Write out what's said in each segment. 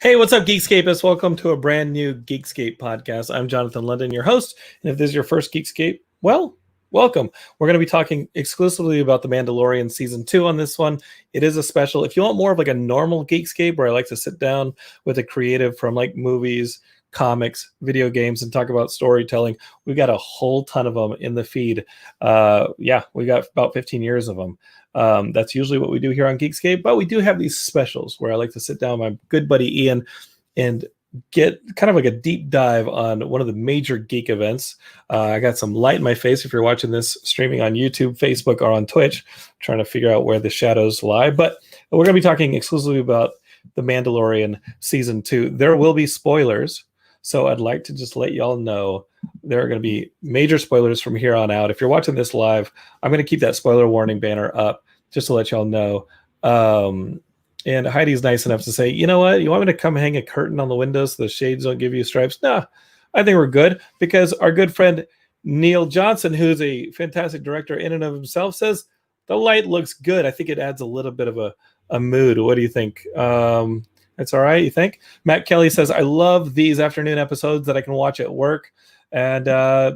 Hey, what's up, Geekscapists? Welcome to a brand new Geekscape podcast. I'm Jonathan London, your host. And if this is your first Geekscape, well, welcome. We're going to be talking exclusively about The Mandalorian Season 2 on this one. It is a special. If you want more of like a normal Geekscape where I like to sit down with a creative from like movies, comics, video games, and talk about storytelling, we've got a whole ton of them in the feed. We got about 15 years of them. That's usually what we do here on Geekscape, but we do have these specials where I like to sit down with my good buddy Ian and get kind of like a deep dive on one of the major geek events. I got some light in my face if you're watching this streaming on YouTube, Facebook, or on Twitch, trying to figure out where the shadows lie. But we're going to be talking exclusively about The Mandalorian Season 2. There will be spoilers, so I'd like to just let y'all know there are going to be major spoilers from here on out. If you're watching this live, I'm going to keep that spoiler warning banner up just to let y'all know. And Heidi's nice enough to say, you know what? You want me to come hang a curtain on the windows so the shades don't give you stripes? No, I think we're good because our good friend Neil Johnson, who's a fantastic director in and of himself, says the light looks good. I think it adds a little bit of a mood. What do you think? It's all right, you think? Matt Kelly says, I love these afternoon episodes that I can watch at work. And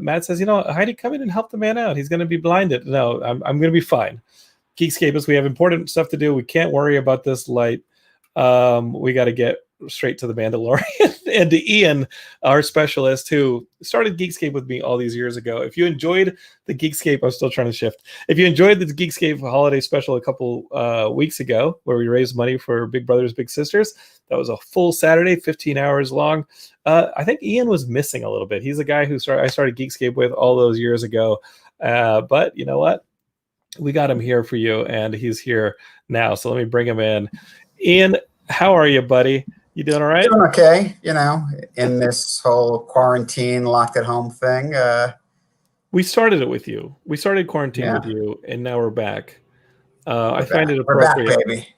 Matt says, Heidi, come in and help the man out. He's going to be blinded. No, I'm going to be fine. Geekscapists, we have important stuff to do. We can't worry about this light. We got to get straight to The Mandalorian. And to Ian, our specialist, who started Geekscape with me all these years ago. If you enjoyed the Geekscape, I'm still trying to shift. If you enjoyed the Geekscape holiday special a couple weeks ago, where we raised money for Big Brothers Big Sisters, that was a full Saturday, 15 hours long. I think Ian was missing a little bit. He's a guy who I started Geekscape with all those years ago. But you know what? We got him here for you, and he's here now. So let me bring him in. Ian, how are you, buddy? You doing all right? Doing okay, in this whole quarantine, locked at home thing. We started it with you. We started quarantine with you, and now we're back. I find it appropriate. We're back, baby.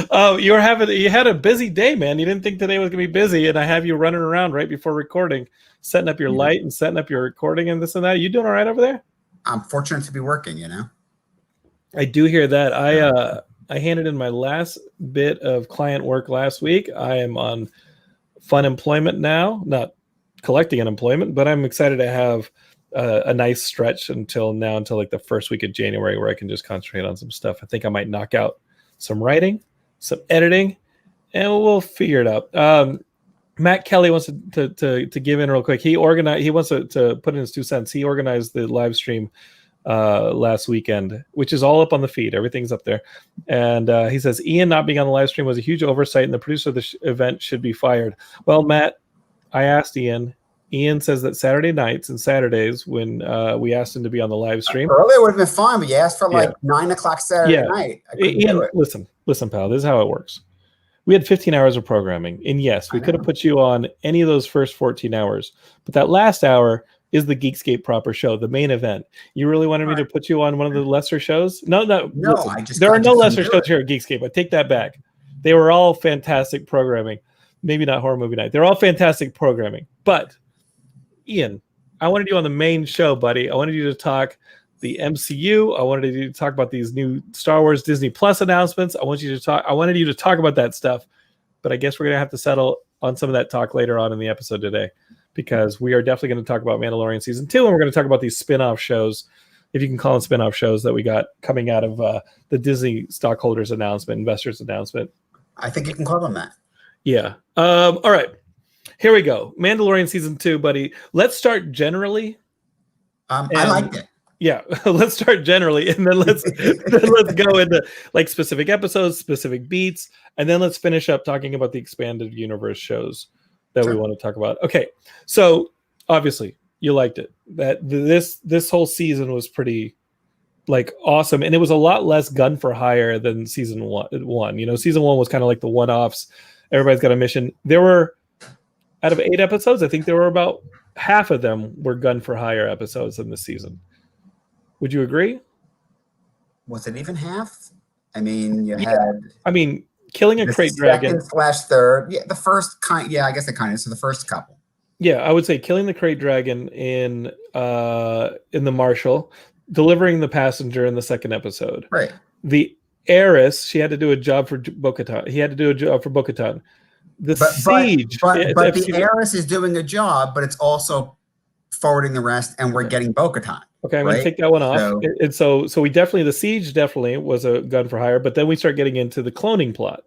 Oh, you had a busy day, man. You didn't think today was gonna be busy, and I have you running around right before recording, setting up your light and setting up your recording and this and that. You doing all right over there? I'm fortunate to be working, I do hear that. I handed in my last bit of client work last week. I am on fun employment now, not collecting unemployment, but I'm excited to have a nice stretch until like the first week of January where I can just concentrate on some stuff. I think I might knock out some writing, some editing, and we'll figure it out. Matt Kelly wants to give in real quick. He wants to put in his 2 cents. He organized the live stream last weekend, which is all up on the feed. Everything's up there. And he says, Ian not being on the live stream was a huge oversight and the producer of the event should be fired. Well, Matt, I asked Ian. Ian says that Saturday nights and Saturdays when we asked him to be on the live stream. Earlier would have been fine, but you asked for 9 o'clock Saturday night. Ian, listen, pal, this is how it works. We had 15 hours of programming. And yes, we could have put you on any of those first 14 hours. But that last hour is the Geekscape proper show, the main event. You really wanted me to put you on one of the lesser shows? No. Listen, there are no lesser shows here at Geekscape. I take that back. They were all fantastic programming. Maybe not Horror Movie Night. They're all fantastic programming. But, Ian, I wanted you on the main show, buddy. I wanted you to talk the MCU. I wanted you to talk about these new Star Wars Disney Plus announcements. I wanted you to talk about that stuff. But I guess we're going to have to settle on some of that talk later on in the episode today, because we are definitely going to talk about Mandalorian Season 2, and we're going to talk about these spin-off shows, if you can call them spin-off shows, that we got coming out of the Disney stockholders announcement, investors announcement. I think you can call them that. Yeah. All right. Here we go. Mandalorian Season 2, buddy. Let's start generally. I liked it. Yeah, let's start generally, and then let's go into like specific episodes, specific beats, and then let's finish up talking about the expanded universe shows that we want to talk about. Okay, so obviously you liked it. That this whole season was pretty awesome, and it was a lot less gun for hire than season one. Season one was kind of like the one-offs. Everybody's got a mission. There were, out of 8 episodes, I think there were about half of them were gun for hire episodes in this season. Would you agree? Was it even half? I mean, killing a crate dragon. Second/third. Yeah, the first kind. Yeah, I guess it kind of. So the first couple. Yeah, I would say killing the crate dragon in the Marshal, delivering the passenger in the second episode. Right. The Eris, she had to do a job for Bo-Katan. He had to do a job for Bo-Katan. The Siege. But the heiress is doing a job, but it's also forwarding the rest, and we're getting Bo-Katan. Okay, I'm going to take that one off. And so we definitely, the Siege definitely was a gun for hire, but then we start getting into the cloning plot,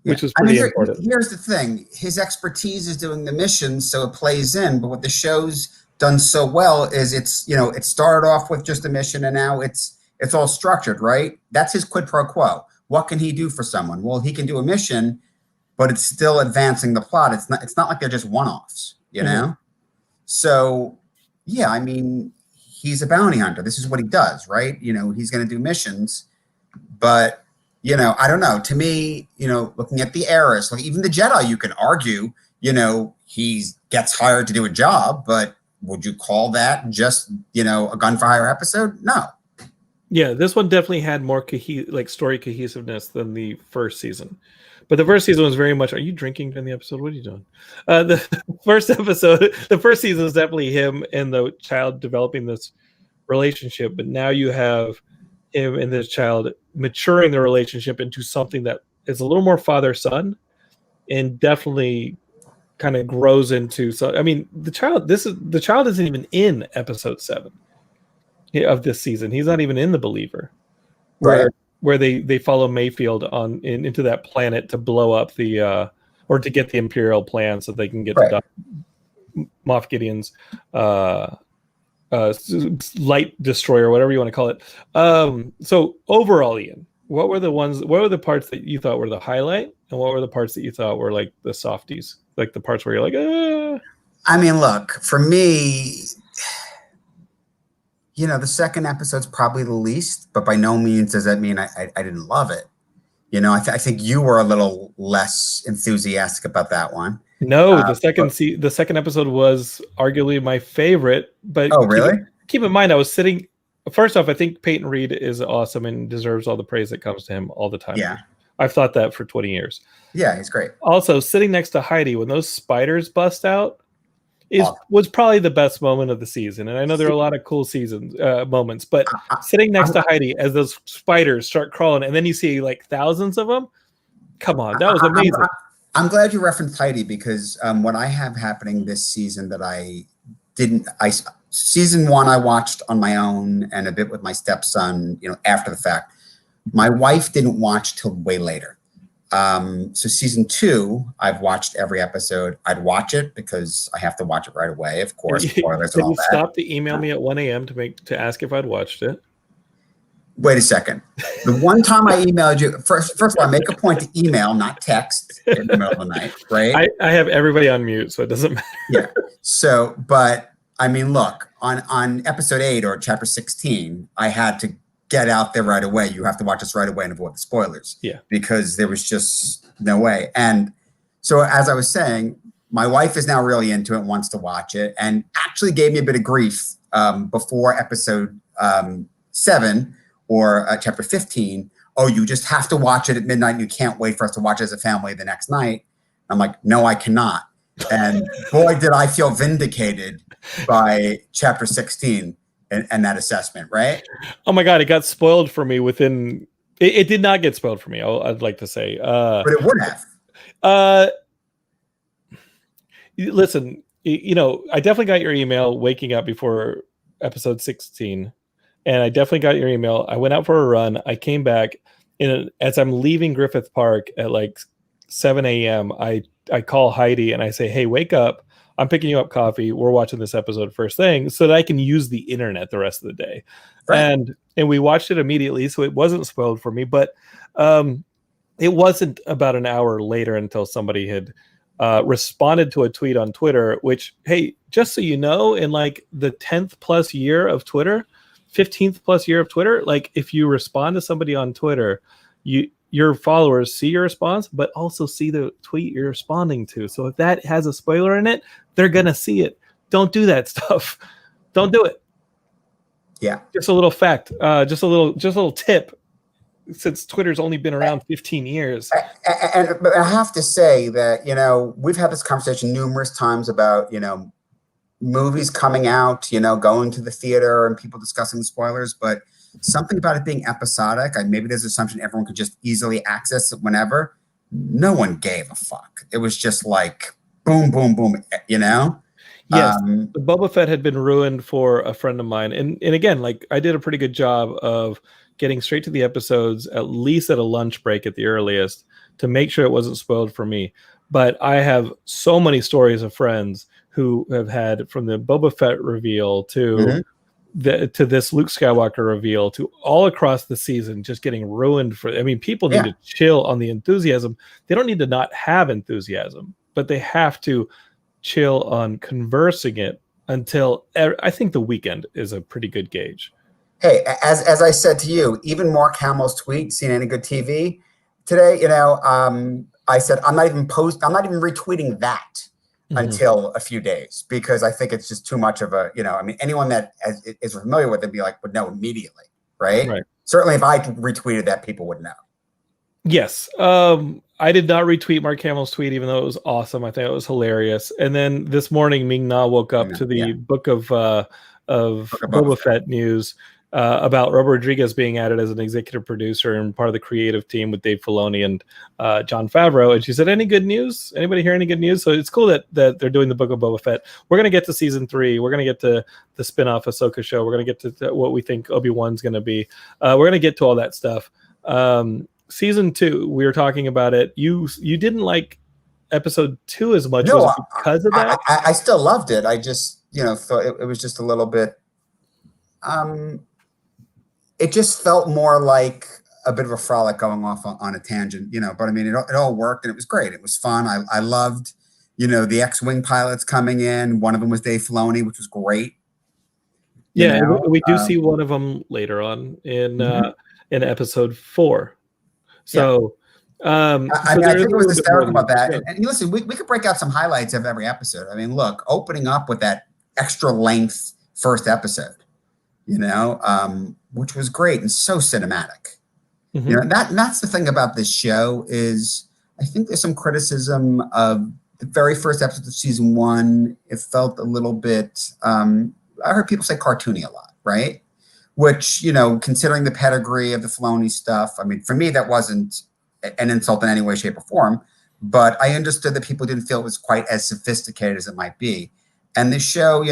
which was pretty important. Here's the thing. His expertise is doing the missions, so it plays in, but what the show's done so well is it's, it started off with just a mission, and now it's all structured, right? That's his quid pro quo. What can he do for someone? Well, he can do a mission, but it's still advancing the plot. It's not like they're just one-offs, you know? So, yeah, I mean, he's a bounty hunter. This is what he does, right? He's going to do missions, but, I don't know. To me, looking at the Heiress, like even the Jedi, you can argue, he gets hired to do a job, but would you call that just, a gun for hire episode? No. Yeah, this one definitely had more story cohesiveness than the first season. But the first season was very much, are you drinking during the episode? What are you doing? The first season is definitely him and the child developing this relationship. But now you have him and this child maturing the relationship into something that is a little more father-son and definitely kind of grows into. So, I mean, the child isn't even in episode 7 of this season. He's not even in the Believer. Right. Where they follow Mayfield into that planet to blow up or to get the Imperial plan so they can get to Moff Gideon's light destroyer, whatever you want to call it. So overall, Ian, what were the parts that you thought were the highlight, and what were the parts that you thought were like the softies, like the parts where you're like, I mean, look, for me, the second episode's probably the least, but by no means does that mean I didn't love it. I think you were a little less enthusiastic about that one. No, the second episode was arguably my favorite. But really? Keep in mind, I was sitting. First off, I think Peyton Reed is awesome and deserves all the praise that comes to him all the time. Yeah, I've thought that for 20 years. Yeah, he's great. Also, sitting next to Heidi when those spiders bust out was probably the best moment of the season. And I know there are a lot of cool moments, but sitting next to Heidi as those spiders start crawling and then you see like thousands of them. Come on, that was amazing. I'm glad you referenced Heidi because what I have happening this season that season 1 I watched on my own and a bit with my stepson, after the fact. My wife didn't watch till way later. So season 2, I've watched every episode. I'd watch it because I have to watch it right away, of course. Spoilers and all that. Stop to email me at 1 a.m. to ask if I'd watched it. Wait a second. The one time I emailed you, first of all, I make a point to email, not text in the middle of the night, right? I have everybody on mute, so it doesn't matter. Yeah. So, but I mean, look, on episode 8 or chapter 16, I had to get out there right away. You have to watch this right away and avoid the spoilers. Yeah. Because there was just no way. And so as I was saying, my wife is now really into it, wants to watch it, and actually gave me a bit of grief before episode 7 or chapter 15. Oh, you just have to watch it at midnight and you can't wait for us to watch it as a family the next night. I'm like, no, I cannot. And boy, did I feel vindicated by chapter 16. And that assessment, right? Oh my God, it got spoiled for me within. It did not get spoiled for me. I'd like to say, but it would have. Listen, I definitely got your email waking up before episode 16, and I definitely got your email. I went out for a run. I came back, and as I'm leaving Griffith Park at like 7 a.m., I call Heidi and I say, "Hey, wake up! I'm picking you up coffee. We're watching this episode first thing so that I can use the internet the rest of the day." Right. And we watched it immediately. So it wasn't spoiled for me, but it wasn't about an hour later until somebody had responded to a tweet on Twitter, which, hey, just so you know, in like the 10th plus year of Twitter, 15th plus year of Twitter, like if you respond to somebody on Twitter, your followers see your response, but also see the tweet you're responding to. So if that has a spoiler in it, they're going to see it. Don't do that stuff. Don't do it. Yeah. Just a little fact, just a little tip, since Twitter's only been around 15 years. But I have to say that, we've had this conversation numerous times about, movies coming out, going to the theater and people discussing the spoilers, but something about it being episodic, maybe there's an assumption everyone could just easily access it whenever. No one gave a fuck. It was just like boom, boom, boom, Yes, the Boba Fett had been ruined for a friend of mine. And again, like I did a pretty good job of getting straight to the episodes, at least at a lunch break at the earliest, to make sure it wasn't spoiled for me. But I have so many stories of friends who have had, from the Boba Fett reveal to this Luke Skywalker reveal to all across the season, just getting ruined for. I mean, people need to chill on the enthusiasm. They don't need to not have enthusiasm, but they have to chill on conversing it until I think the weekend is a pretty good gauge. Hey, as I said to you, even Mark Hamill's tweet, "Seen any good TV today?" I said I'm not even retweeting that until a few days, because I think it's just too much of a, anyone that is familiar with it would know immediately, right? Certainly, if I retweeted that, people would know. Yes. I did not retweet Mark Hamill's tweet, even though it was awesome. I think it was hilarious. And then this morning, Ming Na woke up to the book of Boba Fett news about Robert Rodriguez being added as an executive producer and part of the creative team with Dave Filoni and Jon Favreau. And she said, "Any good news? Anybody hear any good news?" So it's cool that they're doing the book of Boba Fett. We're going to get to season 3. We're going to get to the spinoff Ahsoka show. We're going to get to what we think Obi-Wan's going to be. We're going to get to all that stuff. Season 2, we were talking about it. You didn't like episode 2 as much. Was it because of that? I still loved it. I just, thought it was just a little bit. It just felt more like a bit of a frolic going off on a tangent, But I mean, it all worked and it was great. It was fun. I loved, the X-wing pilots coming in. One of them was Dave Filoni, which was great. Yeah, we do see one of them later on in episode 4. So, I think it was hysterical about that. And listen, we could break out some highlights of every episode. I mean, look, opening up with that extra length first episode, which was great and so cinematic. That's the thing about this show is I think there's some criticism of the very first episode of season 1. It felt a little bit, I heard people say cartoony a lot, right? Which, considering the pedigree of the Filoni stuff, I mean, for me, that wasn't an insult in any way, shape, or form. But I understood that people didn't feel it was quite as sophisticated as it might be. And this show,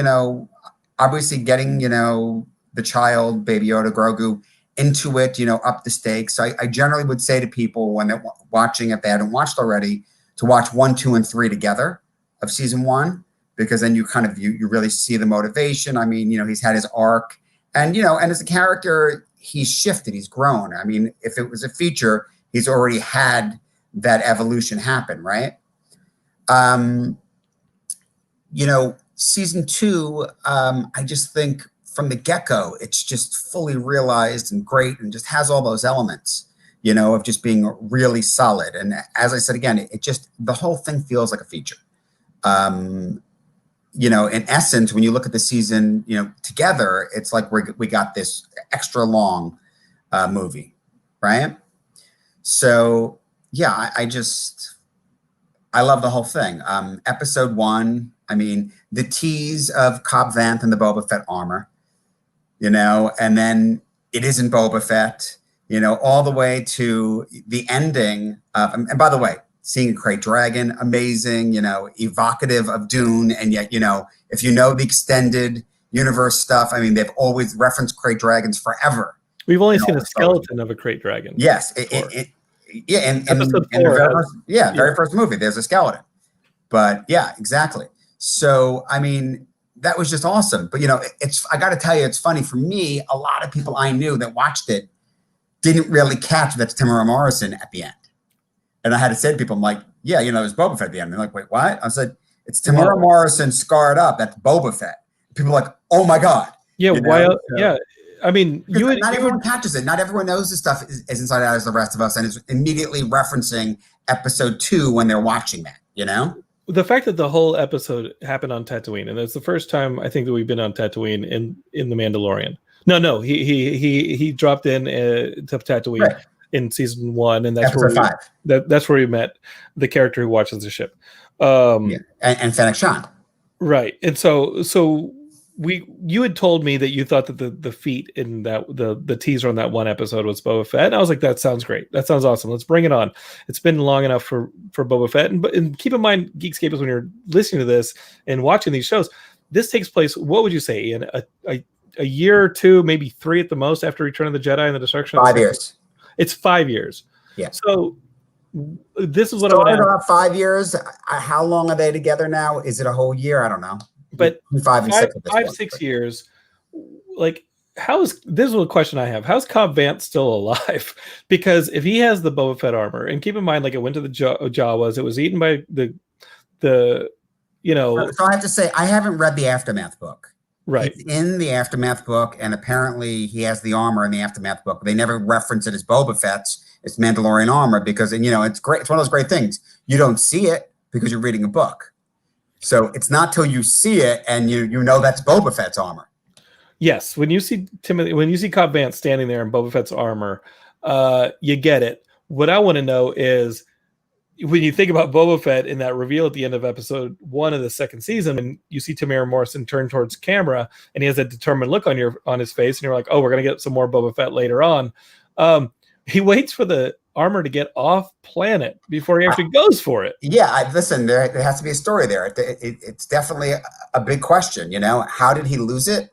obviously getting, the child, Baby Yoda, Grogu, into it, up the stakes. So I generally would say to people when they're watching, if they hadn't watched already, to watch 1, 2, and 3 together of season 1, because then you kind of, you really see the motivation. I mean, he's had his arc. And, and as a character, he's shifted, he's grown. I mean, if it was a feature, he's already had that evolution happen, right? Season 2, I just think from the get-go, it's just fully realized and great and just has all those elements, of just being really solid. And as I said, again, the whole thing feels like a feature. In essence, when you look at the season, together, it's like we got this extra long movie, right? So, yeah, I love the whole thing. Episode 1, I mean, the tease of Cobb Vanth and the Boba Fett armor, and then it isn't Boba Fett, all the way to the ending. And by the way, seeing a Krayt Dragon, amazing, evocative of Dune. And yet, if the extended universe stuff, I mean, they've always referenced Krayt Dragons forever. We've only seen a skeleton of a Krayt Dragon. Yes. In the very first movie, there's a skeleton. But yeah, exactly. So, I mean, that was just awesome. But, I got to tell you, it's funny. For me, a lot of people I knew that watched it didn't really catch that's Tamara Morrison at the end. And I had to say to people, I'm like, yeah, there's Boba Fett at the end. They're like, wait, what? I said, it's Tamara Morrison scarred up. That's Boba Fett. People are like, oh my God. Yeah. Yeah. I mean, not everyone catches it. Not everyone knows this stuff is inside out as the rest of us and is immediately referencing episode 2 when they're watching that, The fact that the whole episode happened on Tatooine, and it's the first time I think that we've been on Tatooine in The Mandalorian. No, he dropped in to Tatooine in season 1, and that's episode 5. That's where we met the character who watches the ship. And Fennec Shand. Right. And you had told me that you thought that the feat in that the teaser on that one episode was Boba Fett. And I was like, that sounds great. That sounds awesome. Let's bring it on. It's been long enough for Boba Fett. And keep in mind, Geekscape is when you're listening to this and watching these shows, this takes place, what would you say, in a year or two, maybe 3 at the most after Return of the Jedi and the Destruction? 5 years. It's 5 years. Yeah. So this is what Started I would off 5 years. How long are they together now? Is it a whole year? I don't know. But 5 and 6 at this point. 6 years, like, this is a question I have. How's Cobb Vanth still alive? Because if he has the Boba Fett armor, and keep in mind, like, it went to the Jawas, it was eaten by the So I have to say, I haven't read the Aftermath book. Right. It's in the Aftermath book, and apparently he has the armor in the Aftermath book. They never reference it as Boba Fett's. It's Mandalorian armor because, it's great. It's one of those great things. You don't see it because you're reading a book. So it's not till you see it and you know that's Boba Fett's armor. Yes, when you see Cobb Vanth standing there in Boba Fett's armor, you get it. What I want to know is, when you think about Boba Fett in that reveal at the end of episode 1 of the second season, and you see Tamara Morrison turn towards camera, and he has a determined look on his face, and you're like, oh, we're gonna get some more Boba Fett later on. He waits for the armor to get off planet before he actually goes for it. Yeah, listen, there has to be a story there. It's definitely a big question. How did he lose it?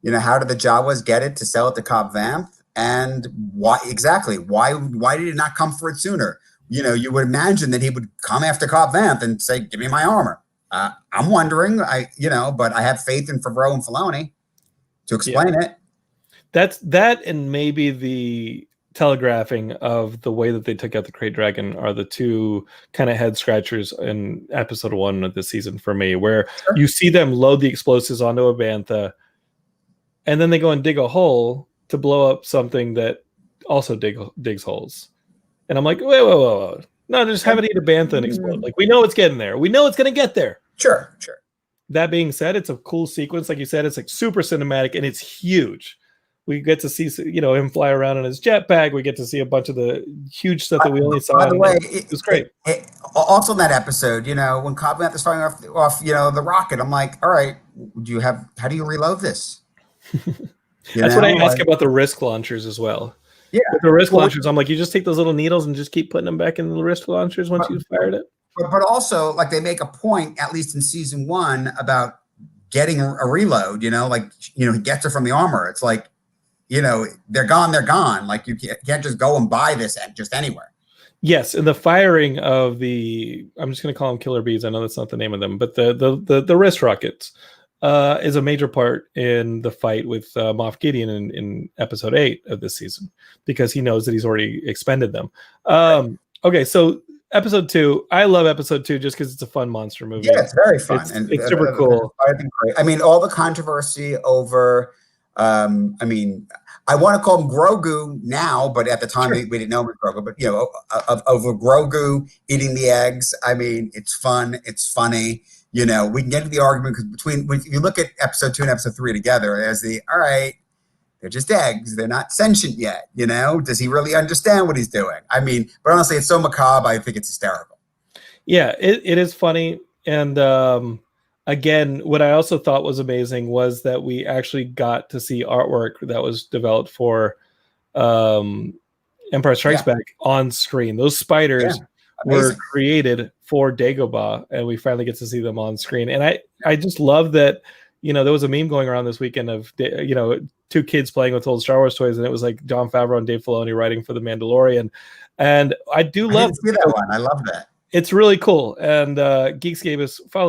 How did the Jawas get it to sell it to Cobb Vanth? And why exactly? Why did it not come for it sooner? You would imagine that he would come after Cobb Vanth and say, "Give me my armor." I'm wondering. But I have faith in Favreau and Filoni to explain it. That's that, and maybe the telegraphing of the way that they took out the Krayt Dragon are the two kind of head scratchers in episode 1 of the season for me, where you see them load the explosives onto a bantha, and then they go and dig a hole to blow up something that also digs holes. And I'm like, whoa. No, just have it eat a bantha and explode. Like, we know it's getting there. We know it's going to get there. Sure. That being said, it's a cool sequence. Like you said, it's like super cinematic, and it's huge. We get to see, him fly around in his jetpack. We get to see a bunch of the huge stuff that we only saw. By the way, it was great. Also in that episode, when Cobb Vanth is firing off the rocket, I'm like, all right, how do you reload this? That's what I ask about the wrist launchers as well. Yeah. With the wrist launchers, I'm like, you just take those little needles and just keep putting them back in the wrist launchers once you've fired it. But also, like, they make a point, at least in season 1, about getting a reload, he gets it from the armor. It's like, they're gone. Like, you can't just go and buy this just anywhere. Yes, and the firing of I'm just going to call them killer bees. I know that's not the name of them, but the wrist rockets is a major part in the fight with Moff Gideon in episode 8 of this season, because he knows that he's already expended them. Okay, so episode 2, I love episode 2 just because it's a fun monster movie. Yeah, it's very fun. It's super cool. I think great. I mean, all the controversy over, I want to call him Grogu now, but at the time we didn't know him as Grogu. But over Grogu eating the eggs. I mean, it's fun. It's funny. We can get into the argument because when you look at episode 2 and episode 3 together, there's all right, they're just eggs. They're not sentient yet. Does he really understand what he's doing? I mean, but honestly, it's so macabre. I think it's hysterical. Yeah, it is funny. And again, what I also thought was amazing was that we actually got to see artwork that was developed for Empire Strikes Back on screen. Those spiders were created for Dagobah, and we finally get to see them on screen. And I just love that, there was a meme going around this weekend of, 2 kids playing with old Star Wars toys, and it was like Jon Favreau and Dave Filoni writing for The Mandalorian. And I didn't see that one. I love that. It's really cool. And follow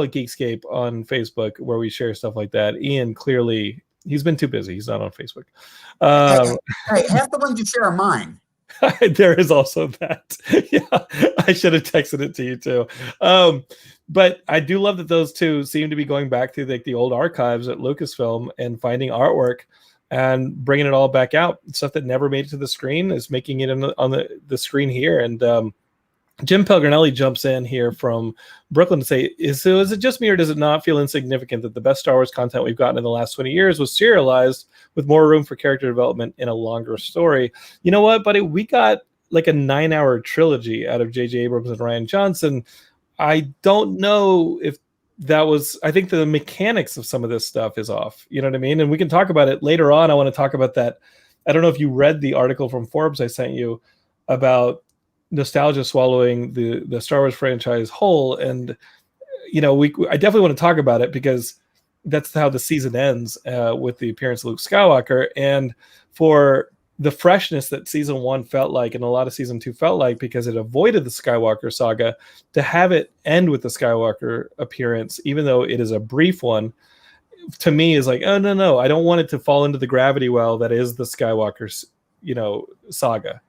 Geekscape on Facebook, where we share stuff like that. Ian, clearly, he's been too busy. He's not on Facebook. Hey, half the ones you share are mine. There is also that. Yeah, I should have texted it to you too. But I do love that those two seem to be going back to the old archives at Lucasfilm and finding artwork and bringing it all back out. Stuff that never made it to the screen is making it on the screen here. And Jim Pelgrinelli jumps in here from Brooklyn to say, is it just me, or does it not feel insignificant that the best Star Wars content we've gotten in the last 20 years was serialized with more room for character development in a longer story? You know what, buddy? We got like a 9-hour trilogy out of J.J. Abrams and Rian Johnson. I don't know if I think the mechanics of some of this stuff is off. You know what I mean? And we can talk about it later on. I want to talk about that. I don't know if you read the article from Forbes I sent you about nostalgia swallowing the Star Wars franchise whole. And, you know, I definitely want to talk about it because that's how the season ends with the appearance of Luke Skywalker. And for the freshness that season 1 felt like and a lot of season 2 felt like, because it avoided the Skywalker saga, to have it end with the Skywalker appearance, even though it is a brief one, to me is like, oh, no, I don't want it to fall into the gravity well that is the Skywalker, you know, saga.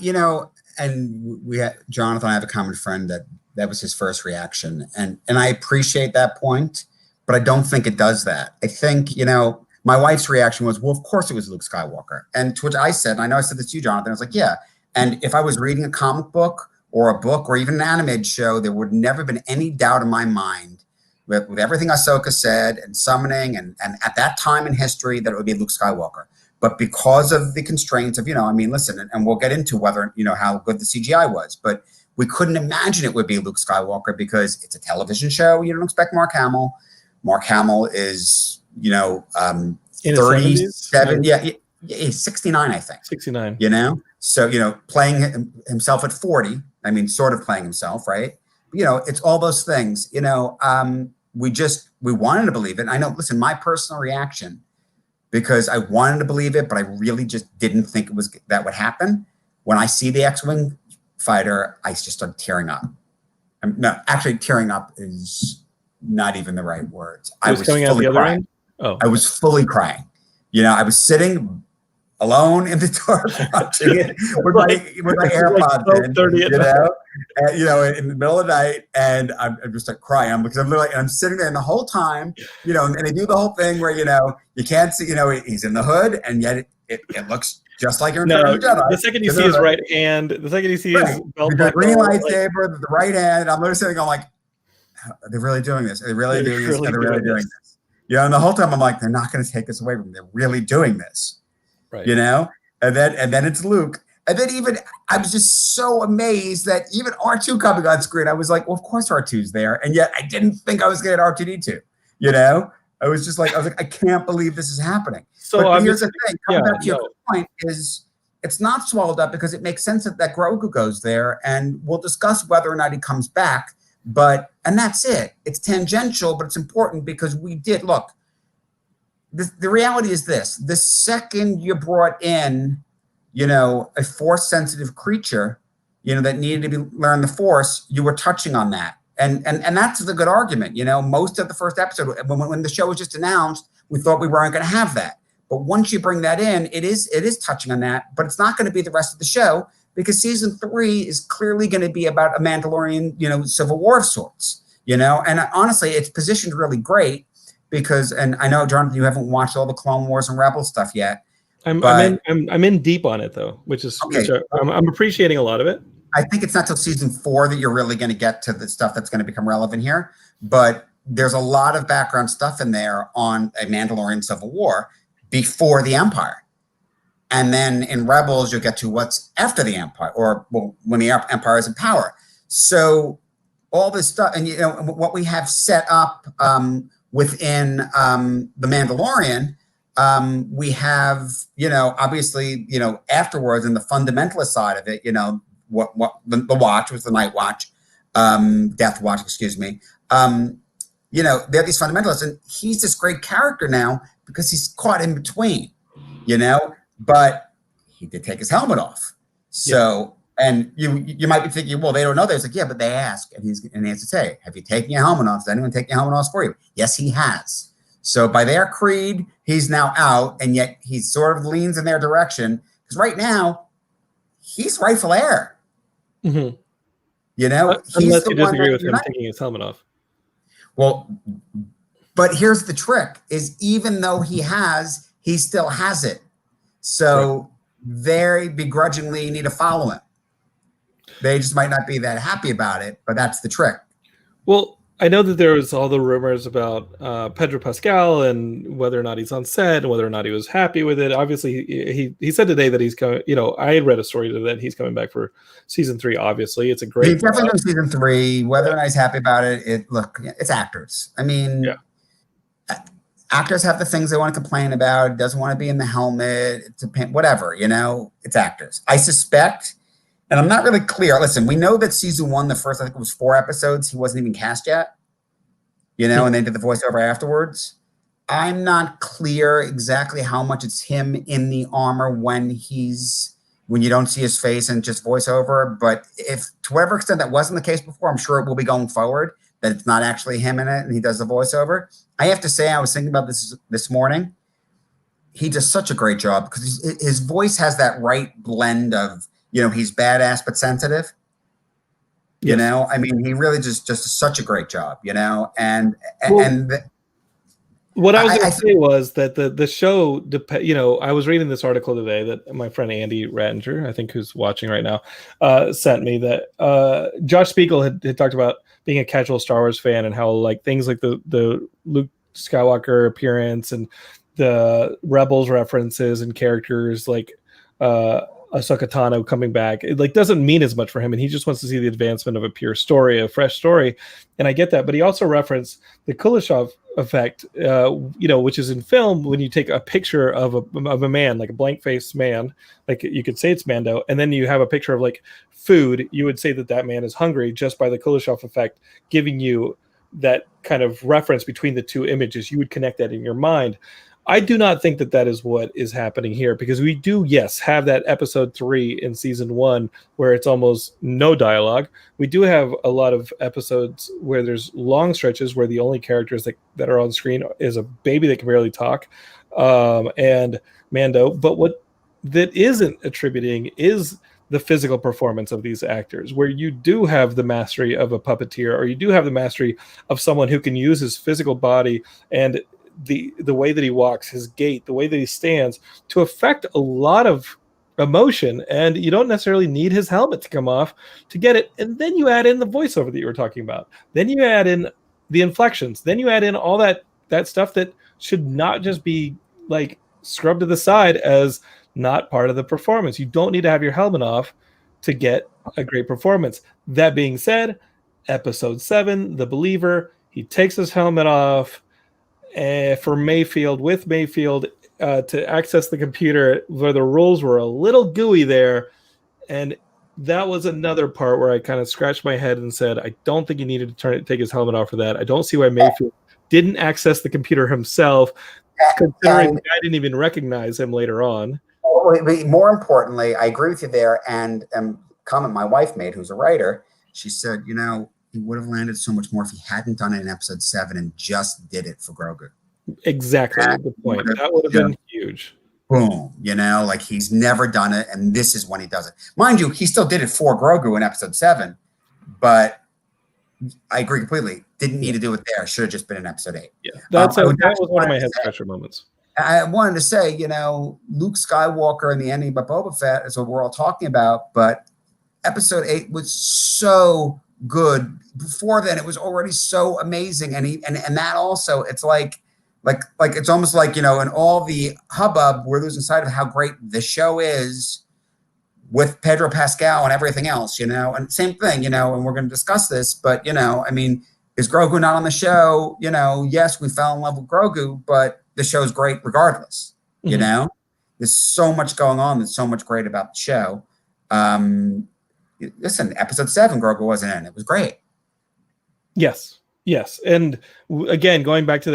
You know, and Jonathan, I have a common friend that was his first reaction. And I appreciate that point, but I don't think it does that. I think, you know, my wife's reaction was, well, of course it was Luke Skywalker. And to which I said, and I know I said this to you, Jonathan, I was like, yeah. And if I was reading a comic book or even an animated show, there would never have been any doubt in my mind with everything Ahsoka said and summoning and at that time in history that it would be Luke Skywalker. But because of the constraints of, you know, I mean, listen, and we'll get into whether, you know, how good the CGI was, but we couldn't imagine it would be Luke Skywalker because it's a television show. You don't expect Mark Hamill. Mark Hamill is, you know, 37. Yeah, he's 69, I think. 69. You know, so, you know, playing himself at 40. I mean, sort of playing himself, right? You know, it's all those things. You know, we wanted to believe it. And I know. Listen, my personal reaction, because I wanted to believe it, but I really just didn't think that would happen. When I see the X-wing fighter, I just start tearing up. No, actually, tearing up is not even the right words. I was coming out the other end? Oh, I was fully crying. You know, I was sitting alone in the dark watching it with my AirPods in, you know, in the middle of the night, and I'm just like crying because I'm sitting there, and the whole time, you know, and they do the whole thing where, you know, you can't see, you know, he's in the hood, and yet it looks just like you're in front of the Jedi. The second you see his right hand, the second you see his belt, the green lightsaber, the right hand, I'm literally sitting going like, are they really doing this? Are they really doing this? Are they really doing this? You know, and the whole time I'm like, they're not going to take this away from me. They're really doing this. Right. You know? And then it's Luke. And then even I was just so amazed that even R2 coming on screen, I was like, well, of course R2's there. And yet I didn't think I was going to get R2D2. You know? I was like, I can't believe this is happening. So but here's the thing, coming back to your point is it's not swallowed up because it makes sense that Grogu goes there, and we'll discuss whether or not he comes back. And that's it. It's tangential, but it's important because we did look. The reality is this: the second you brought in, you know, a Force-sensitive creature, you know, that needed to learn the Force, you were touching on that, and that's the good argument. You know, most of the first episode, when the show was just announced, we thought we weren't going to have that. But once you bring that in, it is touching on that, but it's not going to be the rest of the show. Because season 3 is clearly going to be about a Mandalorian, you know, civil war of sorts, you know. And honestly, it's positioned really great because, and I know, Jonathan, you haven't watched all the Clone Wars and Rebel stuff yet. I'm in deep on it though, which is okay. I'm appreciating a lot of it. I think it's not till season 4 that you're really going to get to the stuff that's going to become relevant here. But there's a lot of background stuff in there on a Mandalorian civil war before the Empire. And then in Rebels, you'll get to what's after the Empire, or when the Empire is in power. So all this stuff, and you know what we have set up within the Mandalorian, we have, you know, obviously, you know, afterwards in the fundamentalist side of it, you know, what the Watch was the Night Watch, Death Watch, excuse me. You know, they're these fundamentalists, and he's this great character now because he's caught in between, you know. But he did take his helmet off. So, and you might be thinking, well, they don't know that. It's like, yeah, but they ask, and he has to say, have you taken your helmet off? Does anyone take your helmet off for you? Yes, he has. So by their creed, he's now out, and yet he sort of leans in their direction. Because right now, he's rightful heir. Mm-hmm. You know? Unless you disagree with him taking his helmet off. Well, but here's the trick, is even though he still has it. So they begrudgingly need to follow him. They just might not be that happy about it, but that's the trick. Well, I know that there was all the rumors about Pedro Pascal and whether or not he's on set and whether or not he was happy with it. Obviously, he said today that he's coming. I had read a story that he's coming back for season 3. Obviously, it's a great. He's definitely doing season 3. Whether or not he's happy about it, look, it's actors. I mean, actors have the things they want to complain about. He doesn't want to be in the helmet. Whatever, it's actors. I suspect, and I'm not really clear. Listen, we know that season 1, the first, I think it was 4 episodes, he wasn't even cast yet, and they did the voiceover afterwards. I'm not clear exactly how much it's him in the armor when you don't see his face and just voiceover. But if to whatever extent that wasn't the case before, I'm sure it will be going forward, that it's not actually him in it and he does the voiceover. I have to say, I was thinking about this morning. He does such a great job because his voice has that right blend of, he's badass but sensitive. Yes. I mean, he really just such a great job, what I was going to say was that the show, I was reading this article today that my friend Andy Rattinger, I think who's watching right now, sent me that Josh Spiegel had talked about being a casual Star Wars fan and how like things like the Luke Skywalker appearance and the Rebels references and characters like Ahsoka Tano coming back, it like doesn't mean as much for him, and he just wants to see the advancement of a pure story, a fresh story, and I get that. But he also referenced the Kuleshov effect, which is in film when you take a picture of a man, like a blank-faced man, like you could say it's Mando, and then you have a picture of like food, you would say that man is hungry just by the Kuleshov effect, giving you that kind of reference between the two images. You would connect that in your mind. I do not think that is what is happening here, because we do, yes, have that episode 3 in season 1 where it's almost no dialogue. We do have a lot of episodes where there's long stretches where the only characters that are on screen is a baby that can barely talk, and Mando. But what that isn't attributing is the physical performance of these actors, where you do have the mastery of a puppeteer, or you do have the mastery of someone who can use his physical body and the way that he walks, his gait, the way that he stands to affect a lot of emotion. And you don't necessarily need his helmet to come off to get it. And then you add in the voiceover that you were talking about. Then you add in the inflections. Then you add in all that stuff that should not just be like scrubbed to the side as not part of the performance. You don't need to have your helmet off to get a great performance. That being said, episode 7, The Believer, he takes his helmet off for Mayfield, to access the computer, where the rules were a little gooey there. And that was another part where I kind of scratched my head and said, I don't think he needed to take his helmet off for that. I don't see why Mayfield didn't access the computer himself, considering I didn't even recognize him later on. More importantly, I agree with you there. And comment my wife made, who's a writer, she said, he would have landed so much more if he hadn't done it in episode 7 and just did it for Grogu. Exactly the point. That would have been huge. Boom. Like he's never done it, and this is when he does it. Mind you, he still did it for Grogu in episode 7, but I agree completely. Didn't need to do it there. Should have just been in episode 8. Yeah, that was one of my head scratcher moments. I wanted to say, Luke Skywalker and the ending of Boba Fett is what we're all talking about, but episode 8 was so good. Before then, it was already so amazing, and that also, it's like it's almost like, in all the hubbub, we're losing sight of how great the show is with Pedro Pascal and everything else, and same thing, and we're going to discuss this, but I mean, is Grogu not on the show? Yes, we fell in love with Grogu, but the show's great regardless. Mm-hmm. There's so much going on. There's so much great about the show. Listen, episode 7, Grogu wasn't in. It was great. Yes. And again, going back to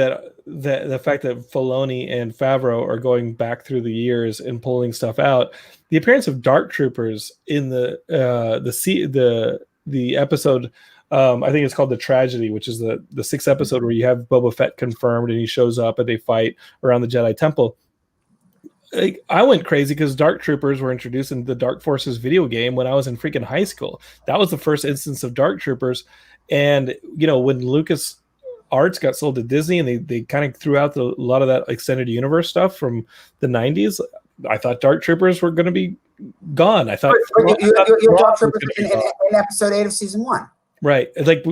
the fact that Filoni and Favreau are going back through the years and pulling stuff out, the appearance of Dark Troopers in the episode, I think it's called The Tragedy, which is the 6th episode where you have Boba Fett confirmed and he shows up and they fight around the Jedi Temple. I went crazy because Dark Troopers were introduced in the Dark Forces video game when I was in freaking high school. That was the first instance of Dark Troopers. And, when Lucas Arts got sold to Disney and they kind of threw out a lot of that extended universe stuff from the 90s, I thought Dark Troopers were going to be gone. I thought you're Dark Troopers in episode 8 of season 1. Right. Like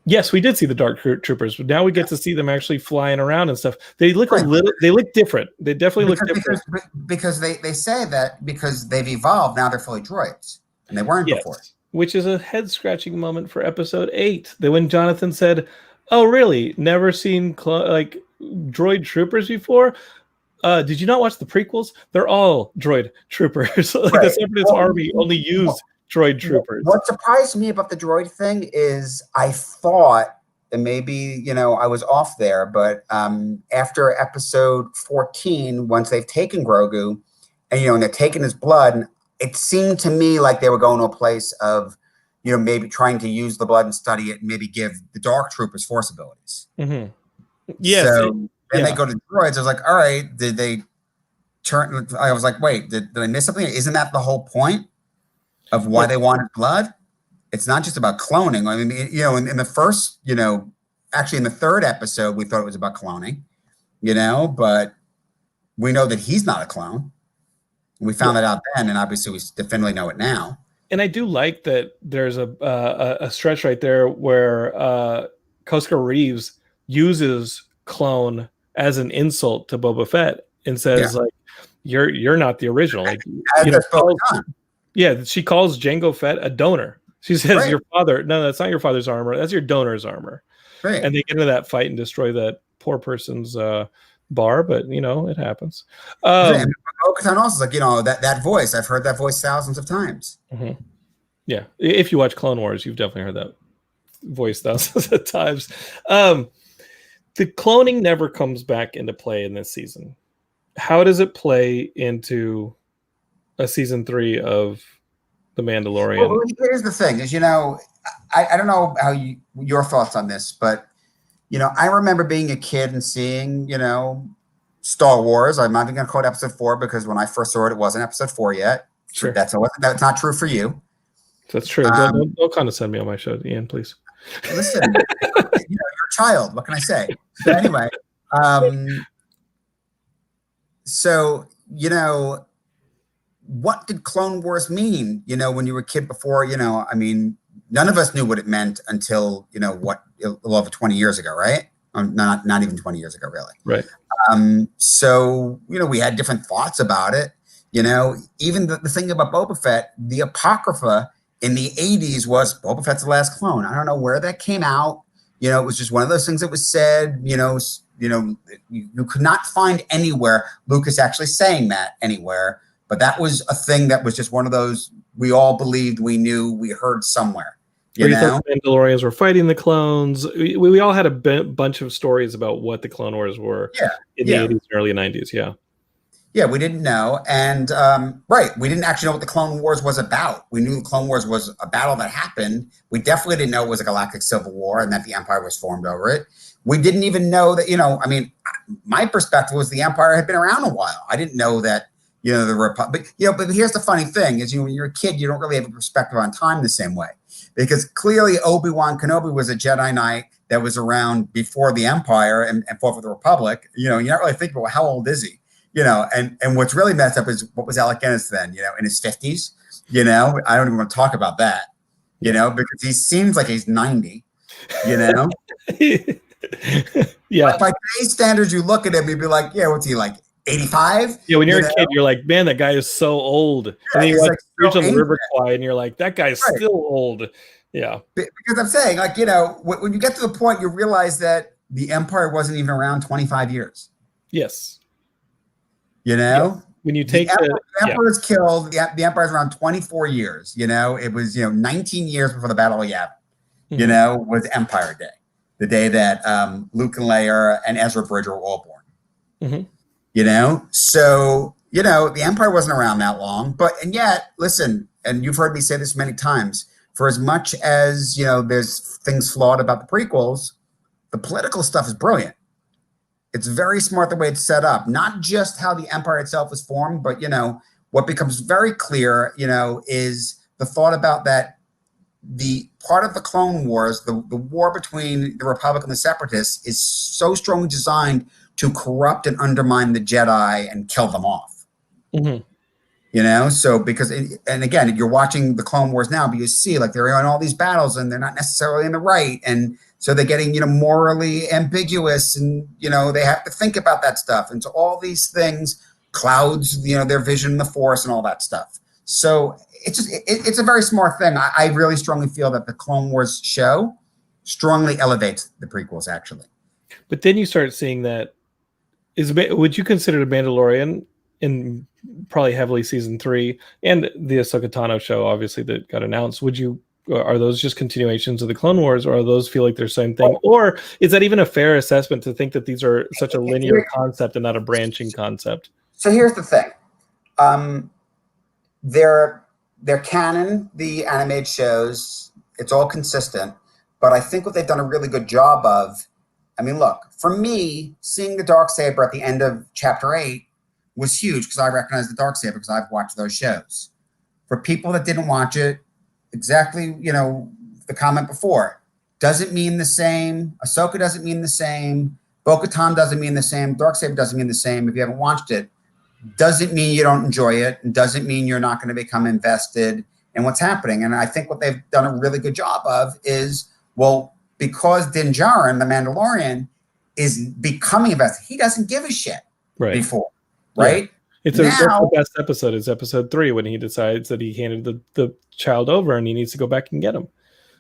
Yes, we did see the Dark Troopers, but now we get to see them actually flying around and stuff. They look Right. they look different. They definitely look different. Because they say that because they've evolved, now they're fully droids, and they weren't before. Which is a head-scratching moment for episode 8. That when Jonathan said, "Oh, really? Never seen like droid troopers before? Did you not watch the prequels? They're all droid troopers. Like the Separatist army only used droid troopers." What surprised me about the droid thing is I thought, and maybe I was off there, but after episode 14, once they've taken Grogu, and they're taking his blood, and it seemed to me like they were going to a place of, maybe trying to use the blood and study it, and maybe give the Dark Troopers Force abilities. Mm-hmm. Yes. So then they go to droids. I was like, all right, did they turn? I was like, wait, did I miss something? Isn't that the whole point of why they wanted blood? It's not just about cloning. I mean, in the first, actually in the third episode, we thought it was about cloning, but we know that he's not a clone. We found that out then, and obviously we definitely know it now. And I do like that there's a stretch right there where Koska Reeves uses clone as an insult to Boba Fett and says like, "You're not the original." Like, she calls Jango Fett a donor. She says, "Your father, no, that's not your father's armor. That's your donor's armor." Right. And they get into that fight and destroy that poor person's bar, but it happens. Bo-Katan also is like, that voice. I've heard that voice thousands of times. Mm-hmm. Yeah, if you watch Clone Wars, you've definitely heard that voice thousands of times. The cloning never comes back into play in this season. How does it play into a season 3 of The Mandalorian? Well, here's the thing: is I don't know how your thoughts on this, but I remember being a kid and seeing Star Wars. I'm not even going to quote episode 4 because when I first saw it, it wasn't epised 4 yet. Sure. That's not true for you. That's true. Don't condescend me on my show, Ian, please. Listen, you're a child. What can I say? But anyway, so what did Clone Wars mean? When you were a kid before, I mean, none of us knew what it meant until a little over 20 years ago, right? Not even 20 years ago, really. Right. So we had different thoughts about it. Even the thing about Boba Fett, the Apocrypha in the 80s was Boba Fett's the last clone. I don't know where that came out. It was just one of those things that was said. You could not find anywhere Lucas actually saying that anywhere. But that was a thing that was just one of those we all believed, we knew, we heard somewhere. You thought the Mandalorians were fighting the clones. We all had a bunch of stories about what the Clone Wars were in the 80s and early 90s. Yeah. Yeah, we didn't know. And, we didn't actually know what the Clone Wars was about. We knew the Clone Wars was a battle that happened. We definitely didn't know it was a galactic civil war and that the Empire was formed over it. We didn't even know that, my perspective was the Empire had been around a while. I didn't know that, the Republic, but here's the funny thing is, when you're a kid, you don't really have a perspective on time the same way. Because clearly Obi-Wan Kenobi was a Jedi Knight that was around before the Empire and fought for the Republic. You're not really thinking about how old is he? And what's really messed up is what was Alec Guinness then, in his 50s? I don't even want to talk about that, because he seems like he's 90, Yeah. Like by today's standards, you look at him, you'd be like, yeah, what's he like? 85? Yeah, when you're a kid, you're like, man, that guy is so old. Yeah, and then you watch Bridge on the River Kwai, and you're like, that guy's still old. Yeah. Because I'm saying, when you get to the point, you realize that the Empire wasn't even around 25 years. Yes. Yes. When you take the Emperor is killed, the Empire's around 24 years. It was 19 years before the Battle of Yavin. Was Empire Day, the day that Luke and Leia and Ezra Bridger were all born. Mm-hmm. So the Empire wasn't around that long, and yet, listen, and you've heard me say this many times. For as much as there's things flawed about the prequels, the political stuff is brilliant. It's very smart the way it's set up. Not just how the Empire itself was formed, but what becomes very clear, is the thought about that the part of the Clone Wars, the war between the Republic and the Separatists, is so strongly designed to corrupt and undermine the Jedi and kill them off. Mm-hmm. So because, and again, you're watching the Clone Wars now, but you see like they're in all these battles and they're not necessarily in the right. And so they're getting, morally ambiguous and, they have to think about that stuff. And so all these things clouds, their vision, the Force and all that stuff. So it's a very smart thing. I really strongly feel that the Clone Wars show strongly elevates the prequels, actually. But then you start seeing that would you consider The Mandalorian in probably heavily season 3 and the Ahsoka Tano show, obviously, that got announced? Are those just continuations of the Clone Wars, or are those feel like they're the same thing? Or is that even a fair assessment to think that these are such a linear concept and not a branching concept? So here's the thing. They're canon, the animated shows. It's all consistent. But I think what they've done a really good job of, look, for me, seeing the Darksaber at the end of Chapter 8 was huge because I recognize the Darksaber because I've watched those shows. For people that didn't watch it, exactly, the comment before, doesn't mean the same. Ahsoka doesn't mean the same. Bo-Katan doesn't mean the same. Darksaber doesn't mean the same. If you haven't watched it, doesn't mean you don't enjoy it. It doesn't mean you're not going to become invested in what's happening. And I think what they've done a really good job of is, well, because Din Djarin, the Mandalorian, is becoming invested, he doesn't give a shit before, right? Yeah. That's the best episode is episode 3 when he decides that he handed the child over and he needs to go back and get him.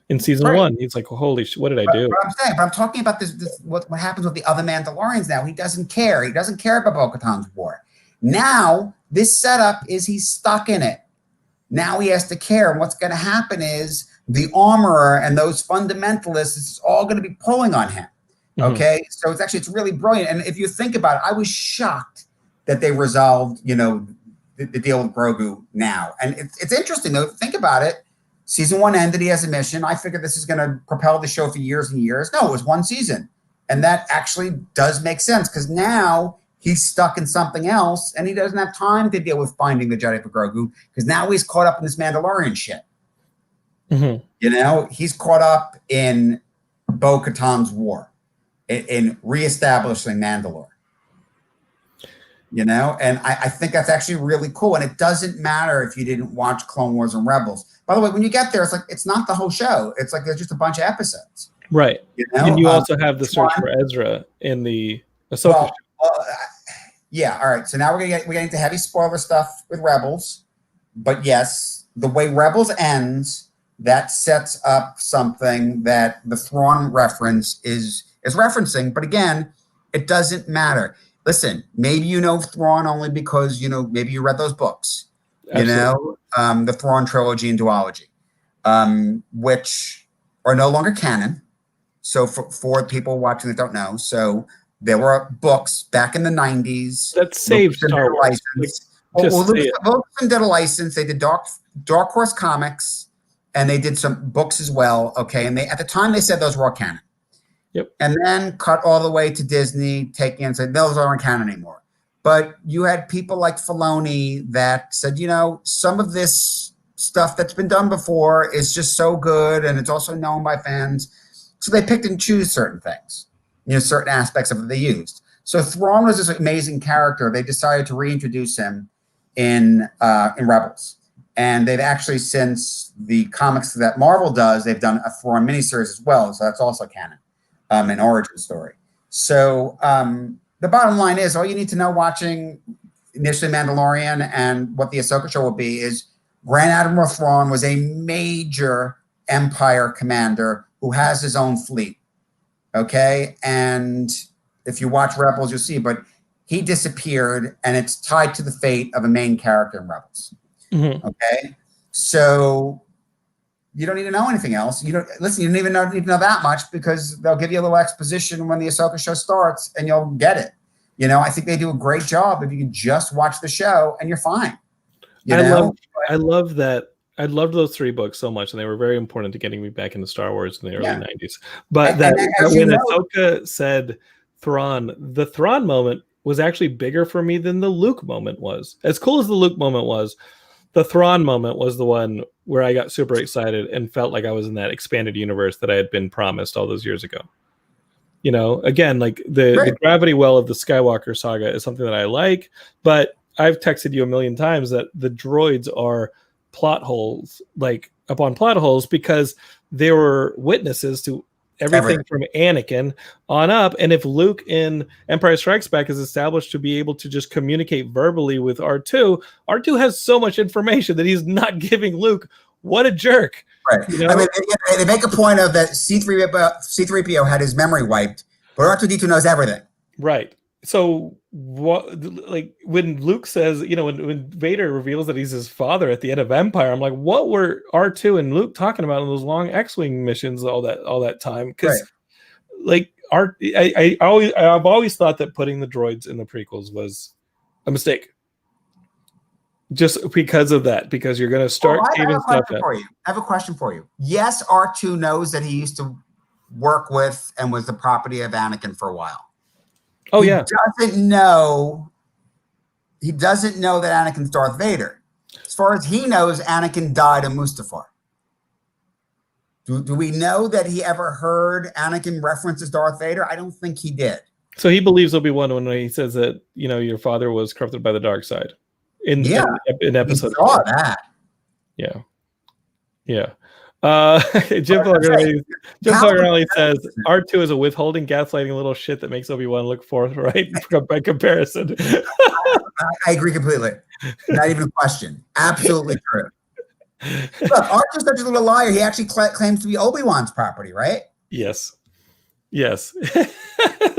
In season 1, he's like, well, holy shit, what did I do? But I'm talking about this what happens with the other Mandalorians now. He doesn't care. He doesn't care about Bo-Katan's war. Now, this setup is he's stuck in it. Now he has to care. And what's going to happen is the armorer and those fundamentalists is all going to be pulling on him. Okay? So it's really brilliant. And if you think about it, I was shocked that they resolved, the deal with Grogu now. And it's interesting, though. Think about it. Season 1 ended. He has a mission. I figured this is going to propel the show for years and years. No, it was 1 season. And that actually does make sense because now he's stuck in something else and he doesn't have time to deal with finding the Jedi for Grogu because now he's caught up in this Mandalorian shit. He's caught up in Bo-Katan's war, in reestablishing Mandalore. And I think that's actually really cool. And it doesn't matter if you didn't watch Clone Wars and Rebels. By the way, when you get there, it's like, it's not the whole show. It's like, there's just a bunch of episodes. Right. And you also have the search for Ezra in the Ahsoka show. Yeah. All right. So now we're getting into heavy spoiler stuff with Rebels. But yes, the way Rebels ends, that sets up something that the Thrawn reference is referencing. But again, it doesn't matter. Listen, maybe you know Thrawn only because, maybe you read those books, the Thrawn trilogy and duology, which are no longer canon. So for people watching that don't know, so there were books back in the 90s. That saved Star Wars. Lucasfilm did a license. They did Dark Horse Comics, and they did some books as well. Okay, and at the time they said those were all canon. Yep. And then cut all the way to Disney, taking and said those aren't canon anymore. But you had people like Filoni that said, some of this stuff that's been done before is just so good, and it's also known by fans. So they picked and choose certain things, certain aspects of it they used. So Thrawn was this amazing character. They decided to reintroduce him in Rebels. And they've actually, since the comics that Marvel does, they've done a Thrawn miniseries as well. So that's also canon, an origin story. So the bottom line is, all you need to know watching initially Mandalorian and what the Ahsoka show will be is Grand Admiral Thrawn was a major Empire commander who has his own fleet. Okay? And if you watch Rebels, you'll see, but he disappeared, and it's tied to the fate of a main character in Rebels. Okay? So you don't need to know anything else. You don't even need to know that much because they'll give you a little exposition when the Ahsoka show starts and you'll get it. I think they do a great job if you can just watch the show and you're fine. I love that. I loved those 3 books so much, and they were very important to getting me back into Star Wars in the early 90s. But when Ahsoka said Thrawn, the Thrawn moment was actually bigger for me than the Luke moment was. As cool as the Luke moment was, the Thrawn moment was the one where I got super excited and felt like I was in that expanded universe that I had been promised all those years ago. Again, like the gravity well of the Skywalker saga is something that I like, but I've texted you a million times that the droids are plot holes, like upon plot holes, because they were witnesses to everything from Anakin on up. And if Luke in Empire Strikes Back is established to be able to just communicate verbally with R2, R2 has so much information that he's not giving Luke. What a jerk. Right. You know? I mean, they make a point of that C-3PO had his memory wiped, but R2-D2 knows everything. Right. So what, like when Luke says, you know, when Vader reveals that he's his father at the end of Empire, I'm like, what were R2 and Luke talking about in those long X-Wing missions all that time? Because like I've always thought that putting the droids in the prequels was a mistake. Just because of that, because you're going to start giving stuff out. I have a question for you. Yes, R2 knows that he used to work with and was the property of Anakin for a while. Oh, he doesn't know that Anakin's Darth Vader. As far as he knows, Anakin died in Mustafar. Do we know that he ever heard Anakin references Darth Vader? I don't think he did. So he believes Obi-Wan when he says that, you know, your father was corrupted by the dark side. In episode. We saw that. Yeah. Jim Falgarelli says R2 is a withholding, gaslighting little shit that makes Obi-Wan look forthright by comparison. I agree completely. Not even a question. Absolutely true. Look, R2's such a little liar. He actually claims to be Obi-Wan's property, right? Yes.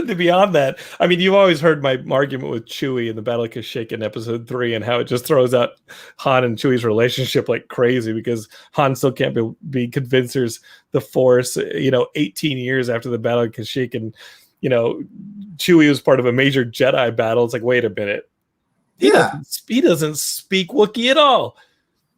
Beyond that, I mean, you've always heard my argument with Chewie in the Battle of Kashyyyk in episode 3 and how it just throws out Han and Chewie's relationship like crazy because Han still can't be convinced there's the Force, you know, 18 years after the Battle of Kashyyyk, and, you know, Chewie was part of a major Jedi battle. It's like, wait a minute. He doesn't speak Wookiee at all.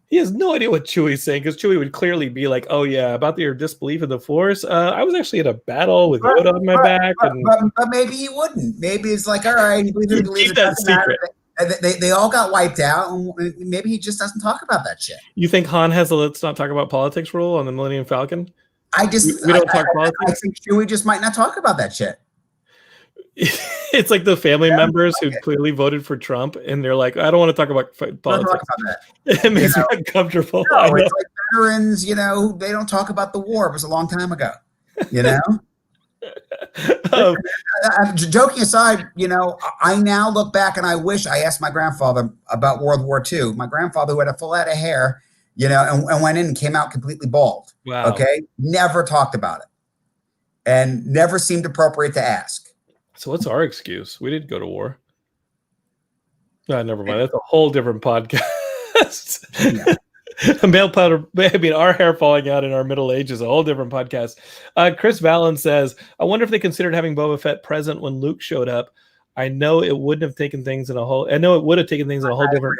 He has no idea what Chewie's saying, because Chewie would clearly be like, "Oh yeah, about your disbelief in the Force. I was actually in a battle with Yoda on my back." But maybe he wouldn't. Maybe it's like, all right, he believes that secret. They all got wiped out, and maybe he just doesn't talk about that shit. You think Han has a "let's not talk about politics" rule on the Millennium Falcon? We don't talk politics. I think Chewie just might not talk about that shit. It's like the family members who clearly voted for Trump, and they're like, "I don't want to talk about politics." Talk about that. It makes me uncomfortable. No, it's like veterans, you know, they don't talk about the war. It was a long time ago, you know. Joking aside, you know, I now look back and I wish I asked my grandfather about World War II. My grandfather, who had a full head of hair, you know, and went in and came out completely bald. Wow. Okay, never talked about it, and never seemed appropriate to ask. So what's our excuse? We didn't go to war. Never mind. That's a whole different podcast. Male powder, I mean, our hair falling out in our middle age is a whole different podcast. Chris Vallon says, I wonder if they considered having Boba Fett present when Luke showed up. I know it would have taken things in a whole different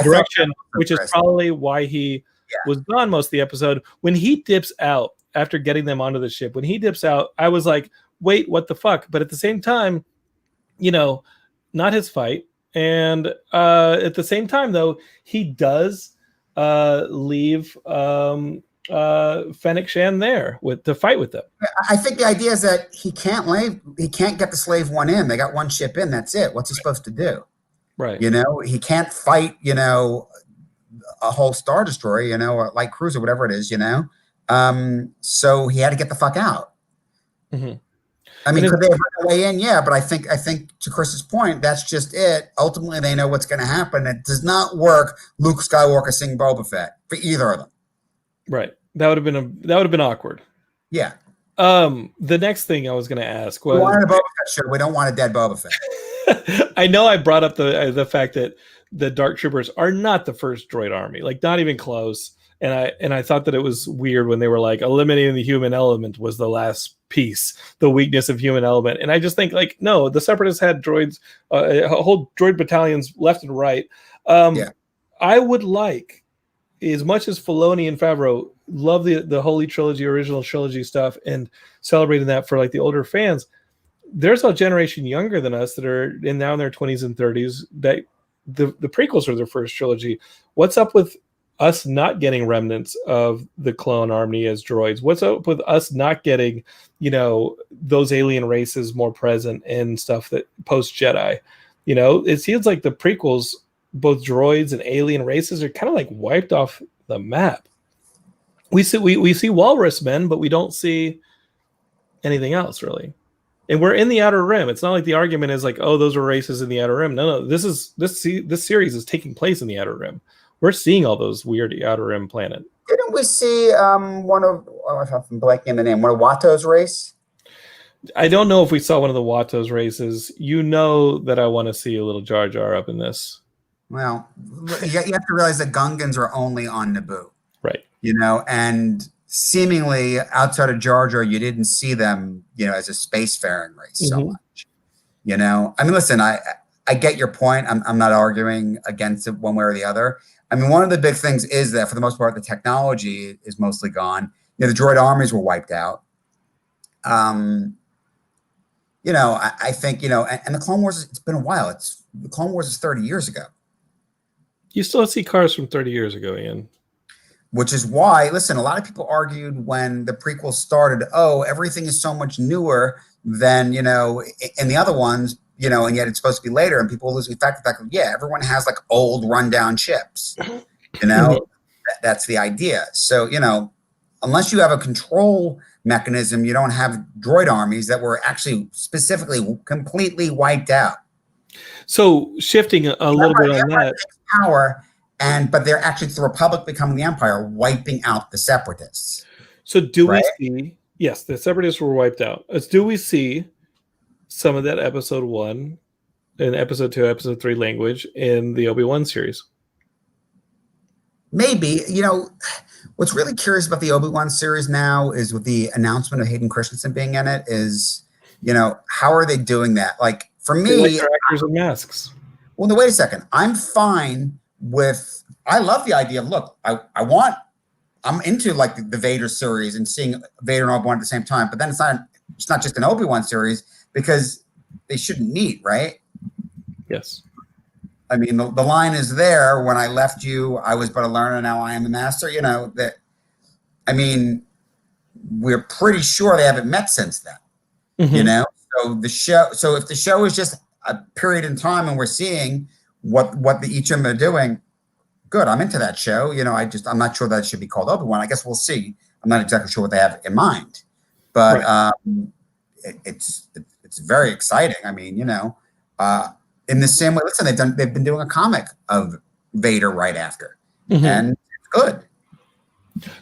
direction, which is probably why he was gone most of the episode. When he dips out after getting them onto the ship, when he dips out, I was like, wait, what the fuck? But at the same time, you know, not his fight. And at the same time, though, he does leave Fennec Shan there to fight with them. I think the idea is that he can't get the slave one in. They got one ship in. That's it. What's he supposed to do? Right. You know, he can't fight, you know, a whole Star Destroyer, you know, or light cruiser, whatever it is, you know. So he had to get the fuck out. Mm-hmm. I mean, could they have run away in? Yeah, but I think to Chris's point, that's just it. Ultimately, they know what's going to happen. It does not work. Luke Skywalker sing Boba Fett for either of them. Right. That would have been awkward. Yeah. The next thing I was going to ask was, we wanted a Boba Fett show. We don't want a dead Boba Fett. I know I brought up the fact that the Dark Troopers are not the first droid army, like not even close. And I thought that it was weird when they were like, eliminating the human element was the last piece, the weakness of human element. And I just think, like, no, the Separatists had droids, whole droid battalions left and right. I would like, as much as Filoni and Favreau love the Holy Trilogy, original trilogy stuff, and celebrating that for like the older fans, there's a generation younger than us that are now in their 20s and 30s that the prequels are their first trilogy. What's up with us not getting remnants of the clone army as droids? What's up with us not getting, you know, those alien races more present in stuff that post Jedi? You know, it seems like the prequels both droids and alien races are kind of like wiped off the map. We see walrus men, but we don't see anything else really. And we're in the Outer Rim. It's not like the argument is like, oh, those are races in the Outer Rim. No, this series is taking place in the Outer Rim. We're seeing all those weird Outer Rim planet. Didn't we see I'm blanking the name, one of Watto's race? I don't know if we saw one of the Watto's races. You know that I want to see a little Jar Jar up in this. Well, you have to realize that Gungans are only on Naboo. Right. And seemingly outside of Jar Jar, you didn't see them, as a spacefaring race so much. I mean, listen, I get your point. I'm not arguing against it one way or the other. I mean, one of the big things is that for the most part, the technology is mostly gone. The droid armies were wiped out. I think, and the Clone Wars, it's been a while. The Clone Wars is 30 years ago. You still see cars from 30 years ago, Ian. Which is why, listen, a lot of people argued when the prequel started, oh, everything is so much newer than, in the other ones, and yet it's supposed to be later. And people are losing fact that, yeah, everyone has like old rundown ships, that's the idea. So, unless you have a control mechanism, you don't have droid armies that were actually specifically completely wiped out. So shifting a little bit on that. Power, but they're actually the Republic becoming the Empire, wiping out the Separatists. So we see, yes, the Separatists were wiped out. Do we see some of that episode 1 and episode 2, episode 3 language in the Obi-Wan series? Maybe. What's really curious about the Obi-Wan series now is with the announcement of Hayden Christensen being in it is, how are they doing that? Like, for me, actors and masks. Well, no, wait a second. I'm fine with, I love the idea of, look, I'm into like the Vader series and seeing Vader and Obi-Wan at the same time, but then it's not just an Obi-Wan series because they shouldn't meet, right? Yes. I mean, the line is there. When I left you, I was but a learner. Now I am the master. We're pretty sure they haven't met since then, So if the show is just a period in time and we're seeing what each of them are doing, good. I'm into that show. I'm not sure that it should be called Obi-Wan. I guess we'll see. I'm not exactly sure what they have in mind, but it's very exciting. I mean, in the same way, listen, they've been doing a comic of Vader right after, and it's good.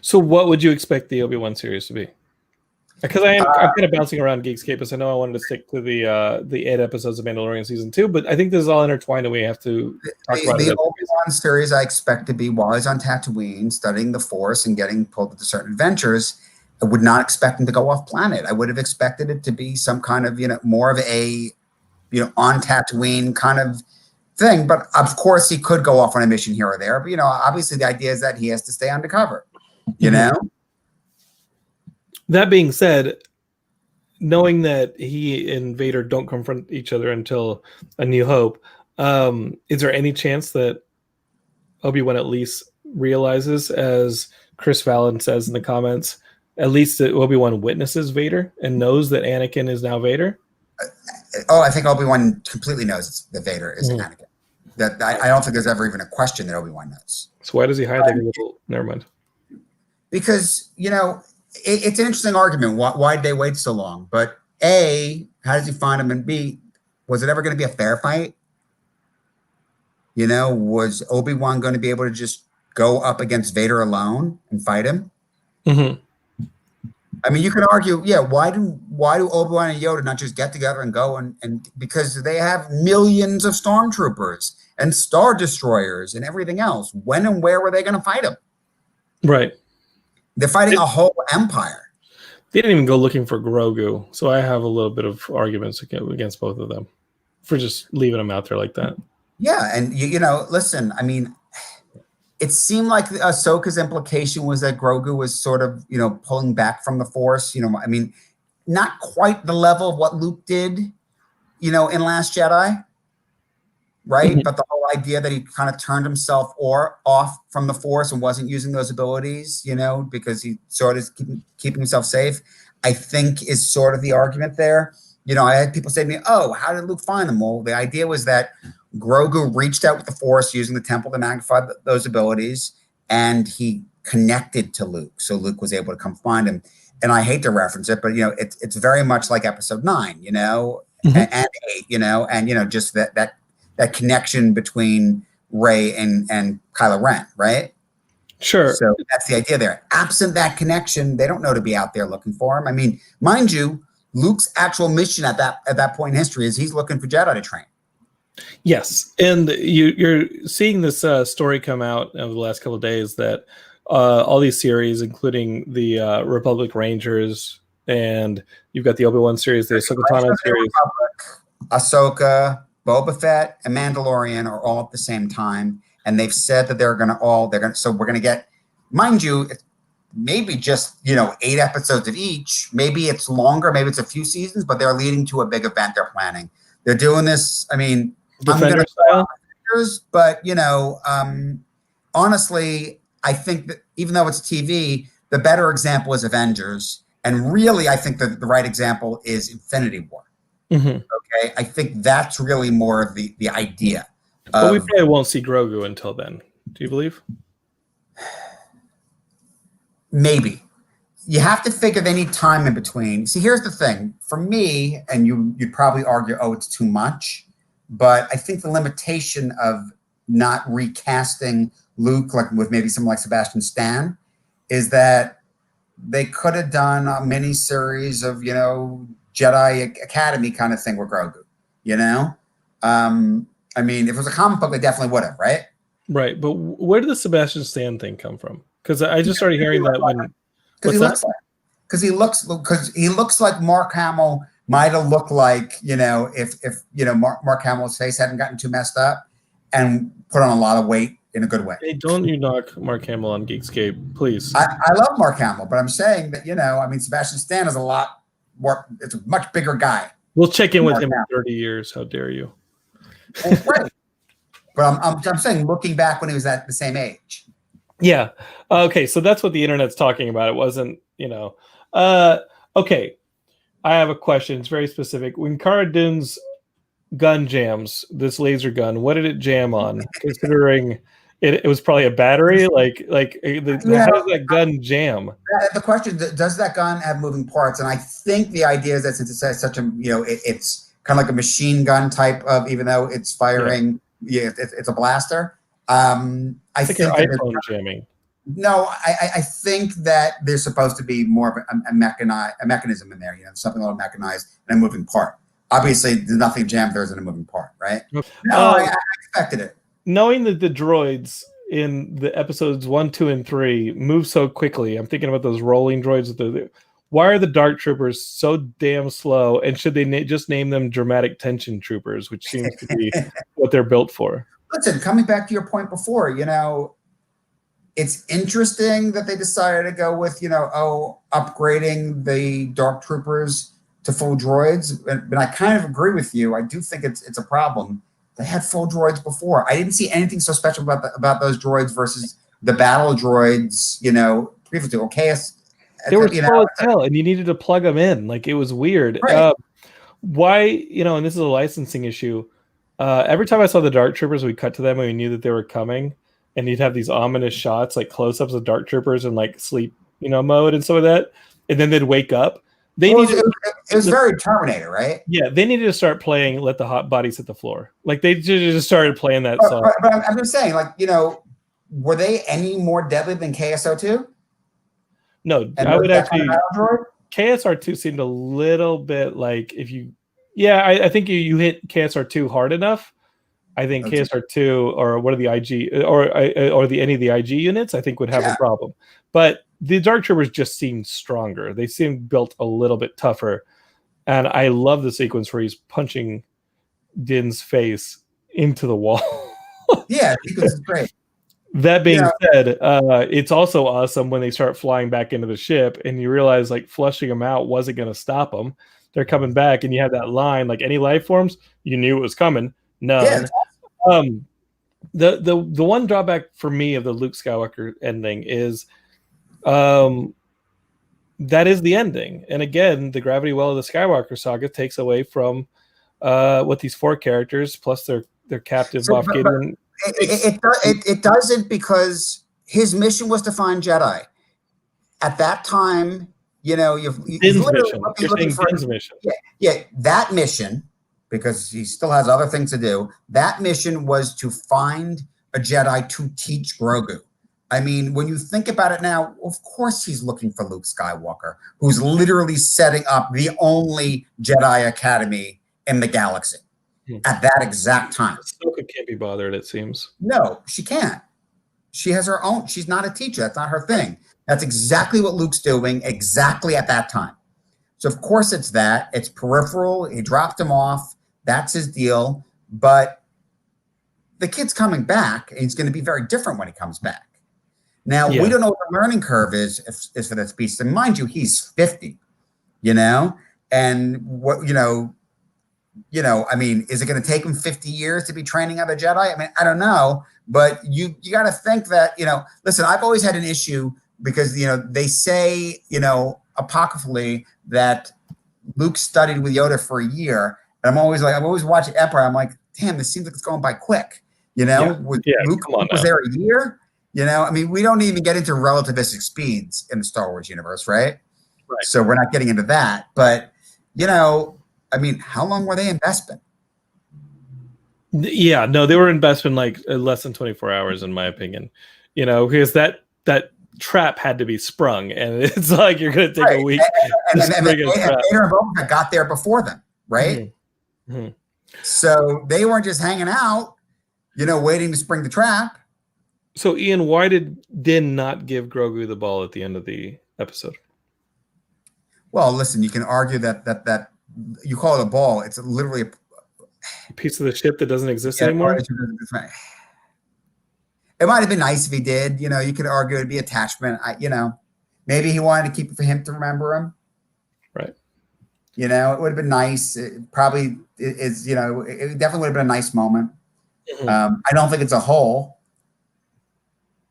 So what would you expect the Obi-Wan series to be? Because I'm kind of bouncing around Geekscape, because I know I wanted to stick to the 8 episodes of Mandalorian season 2, but I think this is all intertwined, and we have to talk about the Obi-Wan series. I expect to be while he's on Tatooine, studying the Force and getting pulled into certain adventures. I would not expect him to go off planet. I would have expected it to be some kind of more of a on Tatooine kind of thing. But of course, he could go off on a mission here or there. But obviously, the idea is that he has to stay undercover. That being said, knowing that he and Vader don't confront each other until A New Hope, is there any chance that Obi-Wan at least realizes, as Chris Fallon says in the comments, at least that Obi-Wan witnesses Vader and knows that Anakin is now Vader? I think Obi-Wan completely knows that Vader is Anakin. That I don't think there's ever even a question that Obi-Wan knows. So why does he hide like a little? Never mind. Because it's an interesting argument. Why did they wait so long? But A, how does he find him? And B, was it ever going to be a fair fight? Was Obi-Wan going to be able to just go up against Vader alone and fight him? I mean, you could argue, why do Obi-Wan and Yoda not just get together and go and because they have millions of stormtroopers and star destroyers and everything else. When and where were they going to fight him? Right. They're fighting a whole empire. They didn't even go looking for Grogu, so I have a little bit of arguments against both of them for just leaving them out there like that. Yeah, and listen, I mean, it seemed like Ahsoka's implication was that Grogu was sort of, pulling back from the Force. I mean, not quite the level of what Luke did, in Last Jedi, right? But the whole idea that he kind of turned himself off from the Force and wasn't using those abilities, because he sort of keeping himself safe, I think is sort of the argument there. I had people say to me, oh, how did Luke find them? Well, the idea was that Grogu reached out with the Force using the Temple to magnify those abilities, and he connected to Luke, so Luke was able to come find him. And I hate to reference it, but it's very much like Episode 9, and 8, and just that connection between Rey and Kylo Ren, right? Sure. So that's the idea there. Absent that connection, they don't know to be out there looking for him. I mean, mind you, Luke's actual mission at that point in history is he's looking for Jedi to train. Yes, and you're seeing this story come out over the last couple of days that all these series, including the Republic Rangers, and you've got the Obi-Wan series, the Ahsoka Tano series, Ahsoka, Boba Fett, and Mandalorian are all at the same time, and they've said that so we're gonna get, mind you, maybe just 8 episodes of each. Maybe it's longer, maybe it's a few seasons, but they're leading to a big event they're planning. They're doing this. I mean, Defender style, but honestly, I think that even though it's TV, the better example is Avengers, and really, I think that the right example is Infinity War. Mm-hmm. Okay, I think that's really more of the idea. But we probably won't see Grogu until then. Do you believe? Maybe. You have to figure they need time in between. See, here's the thing. For me, and you'd probably argue, oh, it's too much. But I think the limitation of not recasting Luke, like with maybe someone like Sebastian Stan, is that they could have done a mini series of, Jedi Academy kind of thing with Grogu, I mean, if it was a comic book, they definitely would have, right? Right. But where did the Sebastian Stan thing come from? Because I just started hearing that when... Because he looks like Mark Hamill might have looked like, if Mark Hamill's face hadn't gotten too messed up and put on a lot of weight in a good way. Hey, don't you knock Mark Hamill on Geekscape, please. I love Mark Hamill, but I'm saying that, Sebastian Stan is a lot more, it's a much bigger guy. We'll check in with him in 30 years. How dare you? Well, right. But I'm saying looking back when he was at the same age. Yeah. Okay. So that's what the internet's talking about. It wasn't, okay. I have a question. It's very specific. When Cara Dune's gun jams, this laser gun, what did it jam on? Considering it was probably a battery. How does that gun jam? The question: does that gun have moving parts? And I think the idea is that since it's such a, it's kind of like a machine gun type of, even though it's firing, it's a blaster. I think iPhone jamming. No, I think that there's supposed to be more of a mechanism in there, something a little mechanized and a moving part. Obviously, there's nothing jammed there isn't a moving part, right? No, I expected it. Knowing that the droids in the episodes 1, 2, and 3 move so quickly, I'm thinking about those rolling droids. Why are the Dark Troopers so damn slow? And should they just name them Dramatic Tension Troopers, which seems to be what they're built for? Listen, coming back to your point before, it's interesting that they decided to go with, upgrading the Dark Troopers to full droids. But I kind of agree with you. I do think it's a problem. They had full droids before. I didn't see anything so special about those droids versus the battle droids, previously. Okay, they were slow as hell, and you needed to plug them in. It was weird. Right. Why, and this is a licensing issue. Every time I saw the Dark Troopers, we cut to them and we knew that they were coming. And you'd have these ominous shots, like close-ups of Dark Troopers in sleep, mode and some of that. And then they'd wake up. It was very Terminator, right? Yeah, they needed to start playing "Let the Hot Bodies Hit the Floor." They just started playing that song. But I'm just saying, were they any more deadly than KSO2? No, I would actually. KSR2 seemed a little bit like if you. Yeah, I think you hit KSR2 hard enough. I think KSR2 or one of the IG or any of the IG units, I think would have a problem. But the Dark Troopers just seemed stronger. They seemed built a little bit tougher. And I love the sequence where he's punching Din's face into the wall. Yeah, because it's great. That being said, it's also awesome when they start flying back into the ship and you realize flushing them out wasn't going to stop them. They're coming back and you have that line, any life forms, you knew it was coming. None. Yeah, the one drawback for me of the Luke Skywalker ending is that is the ending. And again, the gravity well of the Skywalker saga takes away from what these 4 characters plus their they're captive So, Moff but Gideon. it doesn't, because his mission was to find Jedi. At that time, he's Din's literally mission. You're looking saying for Din's mission. yeah, that mission, because he still has other things to do. That mission was to find a Jedi to teach Grogu. I mean, when you think about it now, of course he's looking for Luke Skywalker, who's literally setting up the only Jedi Academy in the galaxy at that exact time. Ahsoka can't be bothered, it seems. No, she can't. She has her own. She's not a teacher. That's not her thing. That's exactly what Luke's doing exactly at that time. So, of course, it's that. It's peripheral. He dropped him off. That's his deal. But the kid's coming back, and he's going to be very different when he comes back. Now, we don't know what the learning curve is for this beast. And mind you, he's 50, and what, I mean, is it going to take him 50 years to be training other Jedi? I mean, I don't know, but you got to think that, listen, I've always had an issue because, they say, apocryphally that Luke studied with Yoda for a year. And I'm always watching Empire. I'm like, damn, this seems like it's going by quick. Luke was there a year. I mean, we don't even get into relativistic speeds in the Star Wars universe, right? So we're not getting into that. But, I mean, how long were they in Bespin? Yeah, no, they were in Bespin like less than 24 hours, in my opinion. Because that trap had to be sprung, and it's like you're going to take a week. And Vader and Boba Fett got there before them, right? Mm-hmm. So they weren't just hanging out, waiting to spring the trap. So, Ian, why did Din not give Grogu the ball at the end of the episode? Well, listen, you can argue that you call it a ball. It's literally a piece of the ship that doesn't exist anymore. It might have been nice if he did. You could argue it'd be attachment. Maybe he wanted to keep it for him to remember him. Right. It would have been nice. It probably is. It definitely would have been a nice moment. Mm-hmm. I don't think it's a hole.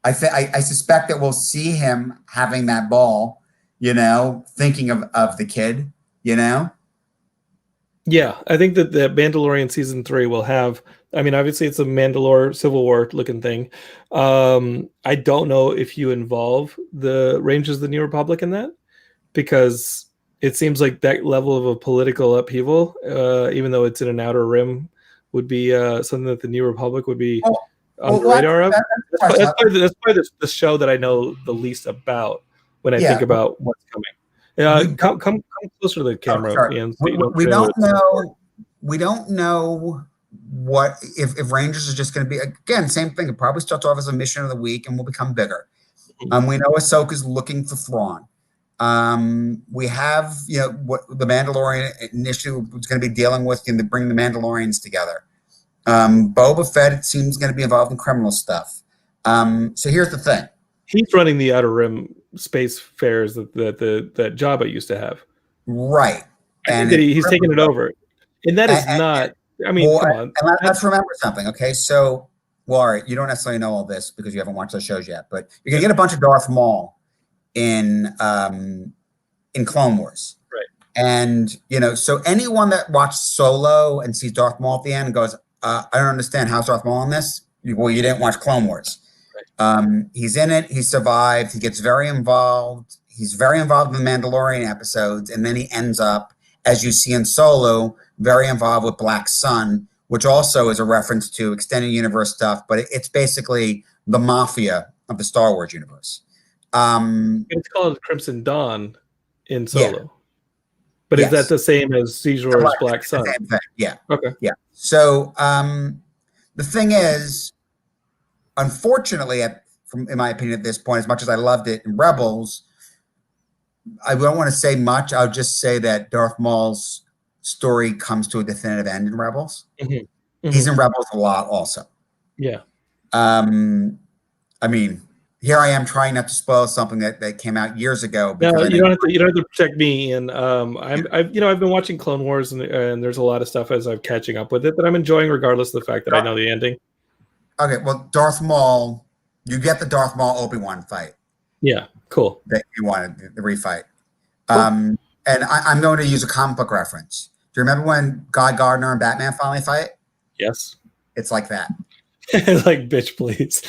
I suspect that we'll see him having that ball, thinking of the kid, Yeah, I think that the Mandalorian season 3 will have. I mean, obviously, it's a Mandalore Civil War looking thing. I don't know if you involve the Rangers of the New Republic in that, because it seems like that level of a political upheaval, even though it's in an outer rim, would be something that the New Republic would be on the radar of. That's probably the show that I know the least about when I think about what's coming. Come closer to the camera, Ian. So we don't know. We don't know what if Rangers is just going to be, again, same thing. It probably starts off as a mission of the week and will become bigger. We know Ahsoka's looking for Thrawn. We have what the Mandalorian initially was going to be dealing with, to bring the Mandalorians together. Boba Fett, it seems, going to be involved in criminal stuff. So here's the thing: he's running the Outer Rim space fairs that Jabba used to have, right? And he's taking it over, and that is not. I mean, come on. And let's remember something, okay? So, all right, you don't necessarily know all this because you haven't watched those shows yet, but you're gonna get a bunch of Darth Maul in Clone Wars, right? And so anyone that watched Solo and sees Darth Maul at the end and goes, I don't understand, how's Darth Maul in this? Well, you didn't watch Clone Wars. Right. He's in it. He survived. He gets very involved. He's very involved in the Mandalorian episodes, and then he ends up, as you see in Solo, very involved with Black Sun, which also is a reference to extended universe stuff, but it's basically the mafia of the Star Wars universe. It's called Crimson Dawn in Solo. But is that the same as Caesar's Black Sun? Same thing. Yeah. Okay. Yeah. So the thing is, unfortunately, in my opinion, at this point, as much as I loved it in Rebels, I don't want to say much. I'll just say that Darth Maul's story comes to a definitive end in Rebels. Mm-hmm. Mm-hmm. He's in Rebels a lot also. Yeah. I mean, here I am trying not to spoil something that came out years ago. No, you don't have to protect me. And I've been watching Clone Wars, and there's a lot of stuff as I'm catching up with it that I'm enjoying, regardless of the fact that I know the ending. Okay, well, Darth Maul, you get the Darth Maul Obi-Wan fight. Yeah, cool. That you wanted, the refight. Cool. And I'm going to use a comic book reference. Do you remember when Guy Gardner and Batman finally fight? Yes. It's like that. Like, bitch, please.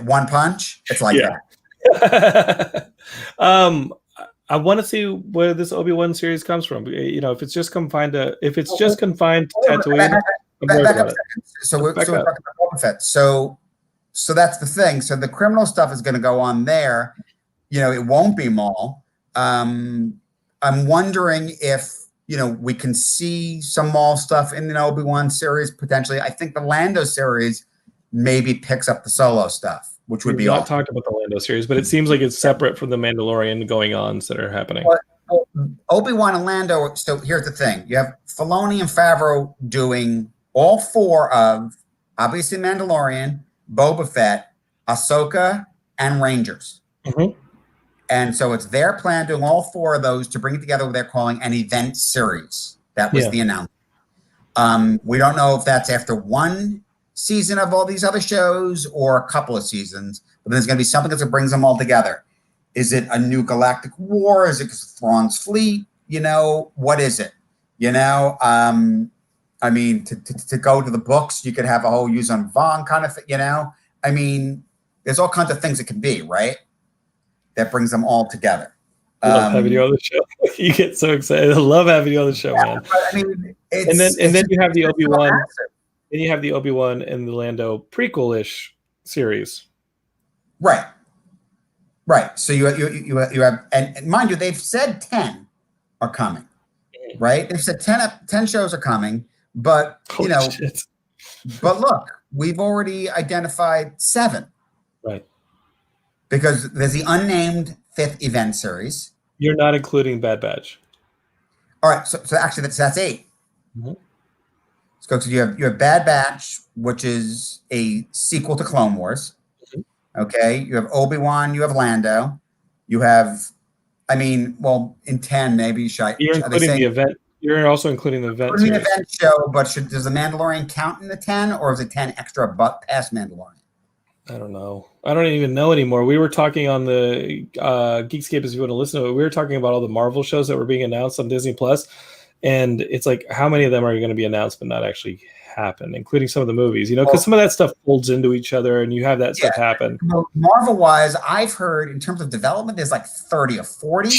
One punch. It's like Yeah. that. I want to see where this Obi-Wan series comes from. You know, if it's just confined to Tatooine, I'm worried about it. So we're talking about Boba Fett. So that's the thing. So the criminal stuff is going to go on there. You know, it won't be Maul. I'm wondering if, you know, we can see some Maul stuff in the Obi-Wan series potentially. I think the Lando series maybe picks up the Solo stuff, which would be not awesome. Talked about the Lando series, but it seems like it's separate from the Mandalorian going-ons that are happening. Well, Obi-Wan and Lando. So here's the thing: you have Filoni and Favreau doing all four of, obviously, Mandalorian, Boba Fett, Ahsoka, and Rangers. Mm-hmm. And so it's their plan doing all four of those to bring it together what they're calling an event series. That was the announcement. We don't know if that's after one season of all these other shows or a couple of seasons, but there's going to be something that brings them all together. Is it a new galactic war? Is it Thrawn's fleet? You know, what is it? You know, I mean, to go to the books, you could have a whole Yuuzhan Vong kind of thing, you know? I mean, there's all kinds of things it can be, right? That brings them all together. I love having you on the show. You get so excited. I love having you on the show, man. I mean, and then you have the Obi-Wan. Then you have the Obi-Wan and the Lando prequel-ish series. Right. So you have, and mind you, they've said 10 are coming, right? They've said 10 shows are coming, but, shit. But look, we've already identified 7. Right. Because there's the unnamed 5th event series. You're not including Bad Batch. All right, so actually that's 8. Mm-hmm. So you have Bad Batch, which is a sequel to Clone Wars. Mm-hmm. Okay, you have Obi-Wan, you have Lando, you have, I mean, well, in 10 maybe. You're including the event. You're also including the event series. The event show, but does the Mandalorian count in the 10, or is it 10 extra past Mandalorian? I don't know. I don't even know anymore. We were talking on the Geekscape, if you want to listen to it, we were talking about all the Marvel shows that were being announced on Disney Plus, and it's like, how many of them are going to be announced but not actually happen, including some of the movies, you know, because some of that stuff folds into each other and you have that stuff happen. Marvel-wise, I've heard in terms of development, there's like 30 or 40.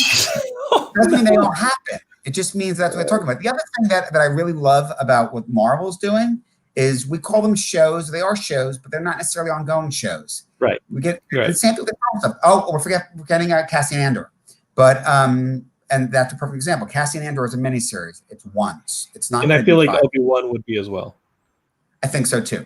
Doesn't mean they don't happen. It just means that's what they're talking about. The other thing that I really love about what Marvel's doing is we call them shows. They are shows, but they're not necessarily ongoing shows. Right. We get the same thing with stuff. Oh, we're forgetting Cassian Andor. But and that's a perfect example. Cassian Andor is a miniseries. It's once. It's not. And I feel like Obi-Wan would be as well. I think so too.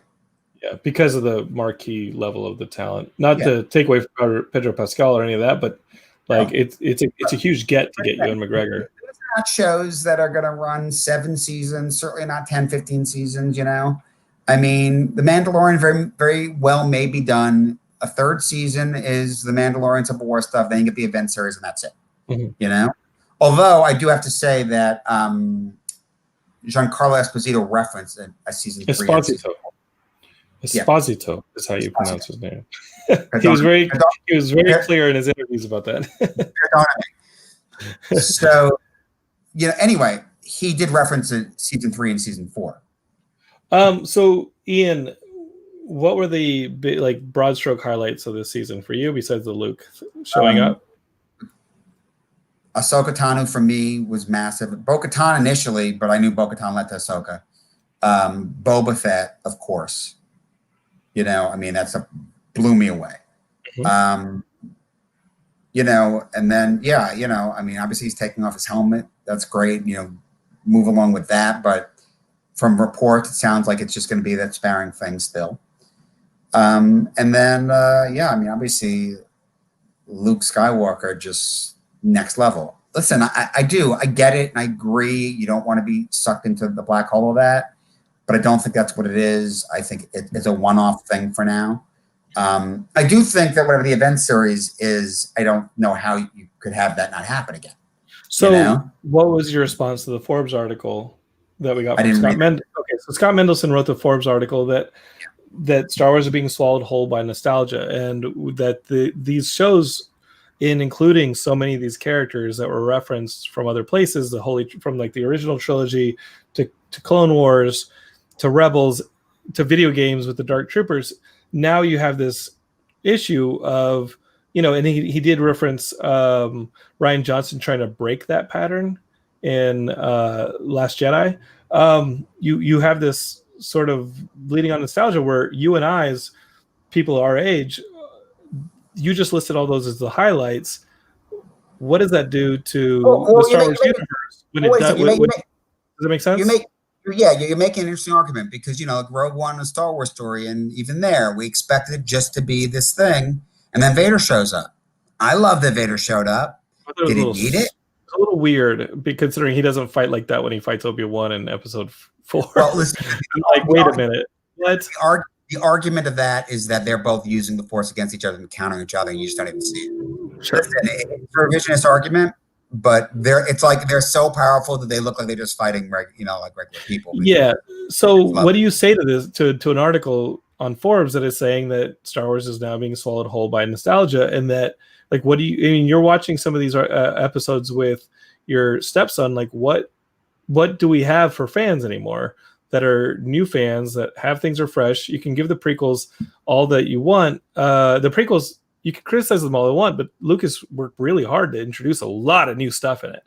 Yeah, because of the marquee level of the talent. Not to take away from Pedro Pascal or any of that, but like it's a huge get to get Ewan McGregor. Not shows that are going to run 7 seasons, certainly not 10, 15 seasons, you know. I mean, The Mandalorian very, very well may be done. A 3rd season is The Mandalorian Civil War stuff. Then you get the event series, and that's it. Mm-hmm. You know? Although I do have to say that Giancarlo Esposito referenced a season 3. Esposito is how you pronounce his name. He was very clear in his interviews about that. So, you know, anyway, he did reference it season 3 and season 4. So Ian, what were the broad stroke highlights of this season for you besides the Luke showing up? Ahsoka Tano for me was massive. Bo-Katan initially, but I knew Bo-Katan led to Ahsoka. Boba Fett, of course. You know, I mean, blew me away. Mm-hmm. You know, and then, you know, I mean, obviously he's taking off his helmet. That's great. You know, move along with that. But from reports, it sounds like it's just going to be that sparring thing still. And then, I mean, obviously Luke Skywalker, just next level. Listen, I get it. And I agree. You don't want to be sucked into the black hole of that. But I don't think that's what it is. I think it's a one-off thing for now. I do think that whatever the event series is, I don't know how you could have that not happen again. So, what was your response to the Forbes article that we got from Scott Mendelson? Okay, so Scott Mendelson wrote the Forbes article that Star Wars are being swallowed whole by nostalgia, and that these shows, including so many of these characters that were referenced from other places, from like the original trilogy to Clone Wars, to Rebels to video games with the Dark Troopers. Now you have this issue of, and he did reference Rian Johnson trying to break that pattern in Last Jedi. You have this sort of bleeding on nostalgia where you and I, as people our age, you just listed all those as the highlights. What does that do to the Star Wars universe? Does that make sense? You're making an interesting argument because, like Rogue One, a Star Wars story, and even there, we expected it just to be this thing, and then Vader shows up. I love that Vader showed up. Did it need it? It's a little weird, considering he doesn't fight like that when he fights Obi-Wan in Episode 4. Well, listen, wait a minute. What? The argument of that is that they're both using the Force against each other and countering each other, and you just don't even see it. Sure. Listen, it's a revisionist argument, but it's like they're so powerful that they look like they're just fighting, like regular people. Yeah. So what do you say to this, to an article on Forbes that is saying that Star Wars is now being swallowed whole by nostalgia, and that, like, what do you? I mean, you're watching some of these episodes with your stepson. Like, what do we have for fans anymore that are new fans that have things are fresh? You can give the prequels all that you want. The prequels, you can criticize them all you want, but Lucas worked really hard to introduce a lot of new stuff in it.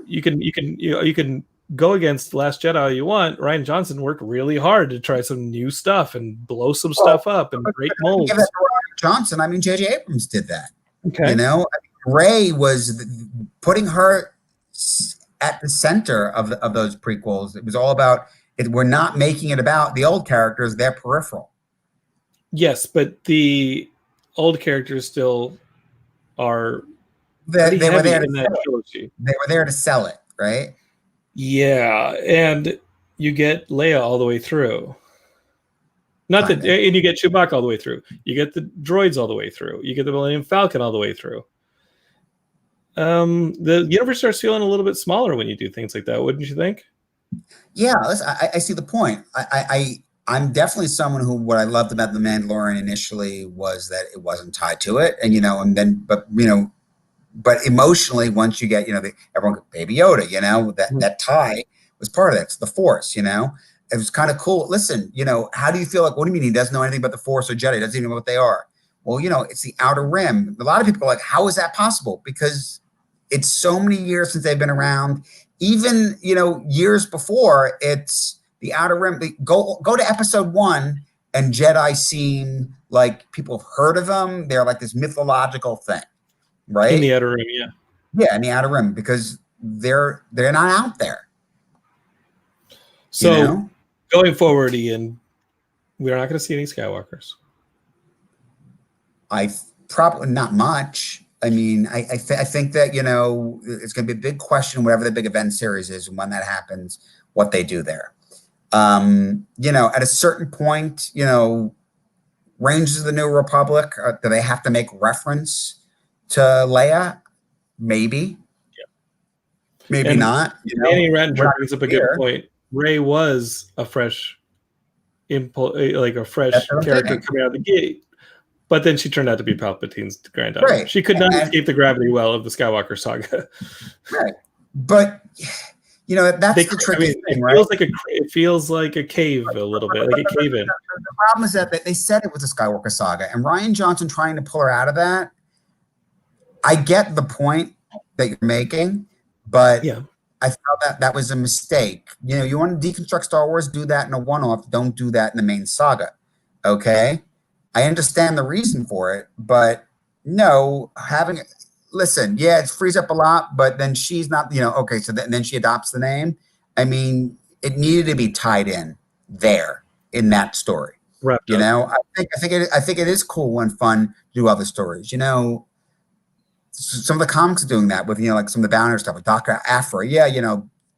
You can go against Last Jedi all you want. Rian Johnson worked really hard to try some new stuff and blow some stuff up and break molds. Give that to Rian Johnson. I mean, J.J. Abrams did that. Okay. Rey was putting her at the center of those prequels. It was all about it. We're not making it about the old characters; they're peripheral. Yes, but the old characters still are. They were there in that trilogy. They were there to sell it, right? Yeah, and you get Leia all the way through. And you get Chewbacca all the way through. You get the droids all the way through. You get the Millennium Falcon all the way through. The universe starts feeling a little bit smaller when you do things like that, wouldn't you think? Yeah, I see the point. I'm definitely someone who, what I loved about The Mandalorian initially was that it wasn't tied to it, but emotionally, once you get, everyone, Baby Yoda, that tie was part of it. It's the Force, it was kind of cool. Listen, how do you feel like, what do you mean he doesn't know anything about the Force or Jedi? He doesn't even know what they are. Well, it's the Outer Rim. A lot of people are like, how is that possible? Because it's so many years since they've been around. Even, years before, it's the Outer Rim. Go to Episode 1, and Jedi seem like people have heard of them. They're like this mythological thing, right? In the Outer Rim, yeah. Yeah, in the Outer Rim, because they're not out there. So going forward, Ian, we're not going to see any Skywalkers. I probably not much. I mean, I think that, it's going to be a big question, whatever the big event series is, and when that happens, what they do there. At a certain point, Rangers of the New Republic, do they have to make reference to Leia? Maybe. Yeah. Maybe not. Danny Rattenberg brings up a good point. Rey was a fresh character coming out of the gate. But then she turned out to be Palpatine's granddaughter. Right. She could not escape the gravity well of the Skywalker saga. Right. But, that's the tricky thing, right? It feels like a cave a little bit, like a cave-in. The problem is that they said it was a Skywalker saga, and Rian Johnson trying to pull her out of that, I get the point that you're making, but I felt that was a mistake. You want to deconstruct Star Wars, do that in a one-off. Don't do that in the main saga, okay? I understand the reason for it, but no, listen, it frees up a lot, but then she's not, okay, so then she adopts the name. I mean, it needed to be tied in there in that story. Right. I think it is cool and fun to do other stories. Some of the comics are doing that with, like some of the Banner stuff, like Dr. Aphra. Yeah,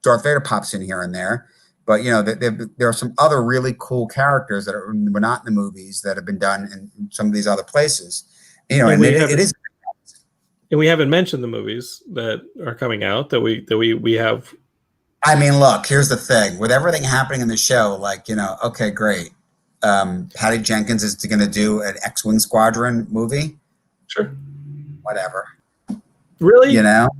Darth Vader pops in here and there. But, there are some other really cool characters that were not in the movies that have been done in some of these other places. And it is. And we haven't mentioned the movies that are coming out that we have. I mean, look, here's the thing. With everything happening in the show, okay, great. Patty Jenkins is going to do an X-Wing Squadron movie. Sure. Whatever. Really? Listen, I'm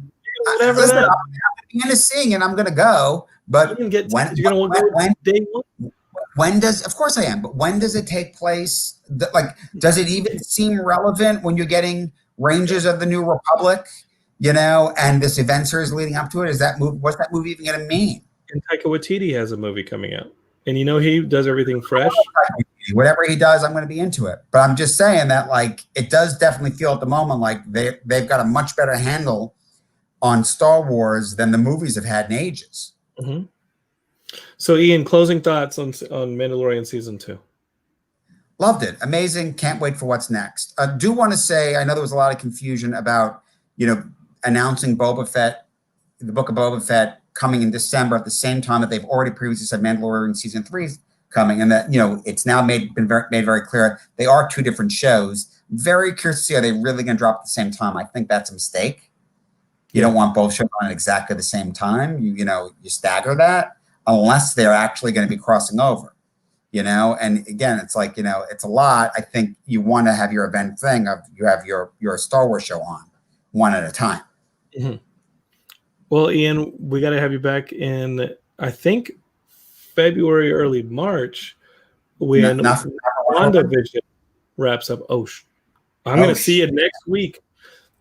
going to sing and I'm going to go. But you get tickets. You're going to go day one. When does, of course I am, but when does it take place? Like, does it even seem relevant when you're getting Rangers of the New Republic, and this event series leading up to it? What's that movie even going to mean? And Taika Waititi has a movie coming out. And he does everything fresh. Whatever he does, I'm going to be into it. But I'm just saying that, like, it does definitely feel at the moment like they've got a much better handle on Star Wars than the movies have had in ages. Mm-hmm. So, Ian, closing thoughts on Mandalorian Season 2. Loved it. Amazing. Can't wait for what's next. I do want to say, I know there was a lot of confusion about, announcing Boba Fett, the Book of Boba Fett, coming in December at the same time that they've already previously said Mandalorian Season 3 is coming, and that, it's now made very clear they are two different shows. Very curious to see, are they really going to drop at the same time? I think that's a mistake. You don't want both shows on at exactly the same time. You stagger that unless they're actually going to be crossing over, and again, it's like, it's a lot. I think you want to have your event thing of you have your Star Wars show on one at a time. Mm-hmm. Well, Ian, we got to have you back in, I think, February, early March, when WandaVision wraps up. I'm going to see it next week.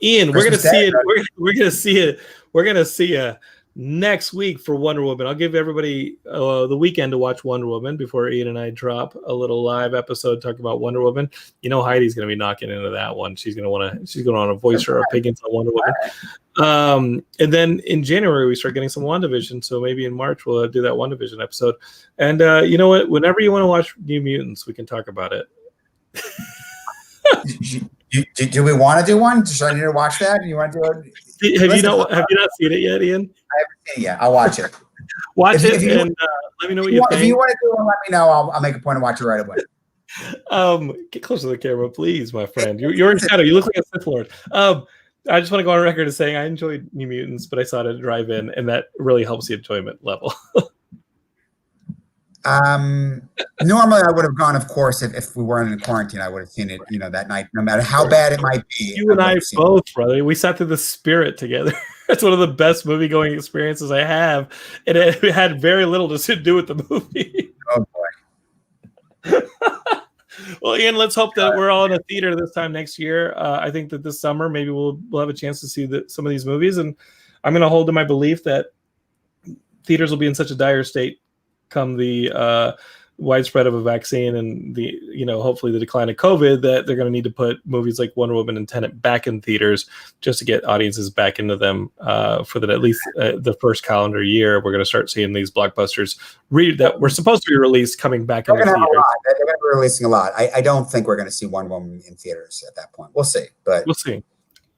Ian, we're going to see it. We're going to see it. We're going to see it next week for Wonder Woman. I'll give everybody the weekend to watch Wonder Woman before Ian and I drop a little live episode talking about Wonder Woman. Heidi's going to be knocking into that one. She's going to want to voice her opinions on Wonder Woman. And then in January we start getting some WandaVision. So maybe in March we'll do that WandaVision episode. And you know what? Whenever you want to watch New Mutants, we can talk about it. Do we want to do one? Should I need to watch that? Do you want to do it? Have you not seen it yet, Ian? I haven't seen it yet. I'll watch it. Watch it and let me know what you think. If you want to do one, let me know. I'll make a point to watch it right away. Get close to the camera, please, my friend. You're in shadow. You look like a Sith Lord. I just want to go on record as saying I enjoyed New Mutants, but I saw it at a drive-in, and that really helps the enjoyment level. Normally I would have gone, of course, if we weren't in quarantine, I would have seen it, that night, no matter how bad it might be. You and I both, brother. We sat through The Spirit together. It's one of the best movie-going experiences I have, and it had very little to do with the movie. Oh boy. Well, Ian, let's hope that we're all in a theater this time next year. I think that this summer maybe we'll have a chance to see some of these movies, and I'm going to hold to my belief that theaters will be in such a dire state come the widespread of a vaccine and the hopefully the decline of COVID, that they're going to need to put movies like Wonder Woman and Tenet back in theaters just to get audiences back into them for at least the first calendar year. We're going to start seeing these blockbusters that were supposed to be released coming back into theaters. They're going to be releasing a lot. I don't think we're going to see Wonder Woman in theaters at that point. We'll see, but we'll see.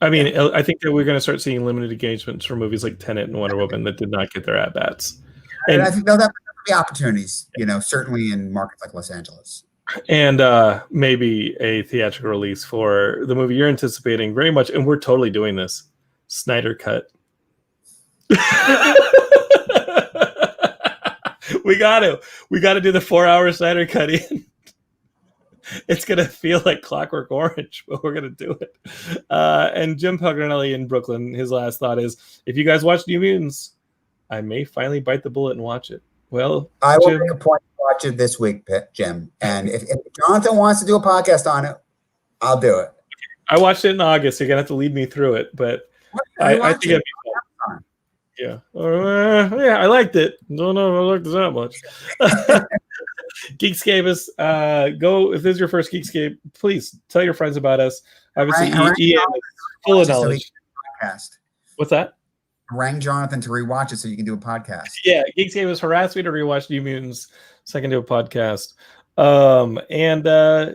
I mean, I think that we're going to start seeing limited engagements for movies like Tenet and Wonder Woman that did not get their at-bats. And I think that be opportunities, certainly in markets like Los Angeles. And maybe a theatrical release for the movie you're anticipating very much, and we're totally doing this, Snyder Cut. We got to do the 4-hour Snyder Cut in. It's going to feel like Clockwork Orange, but we're going to do it. And Jim Paganelli in Brooklyn, his last thought is, if you guys watch New Mutants, I may finally bite the bullet and watch it. Well, I will make a point to watch it this week, Jim. And if Jonathan wants to do a podcast on it, I'll do it. I watched it in August. You're gonna have to lead me through it, but I think it'd be fun. Yeah, yeah, I liked it. Don't know if I liked it that much. Geekscape is go. If this is your first Geekscape, please tell your friends about us. Obviously, Ian is full of knowledge. What's that? Rang Jonathan to rewatch it so you can do a podcast. Yeah, Geekscape has harassed me to rewatch New Mutants so I can do a podcast.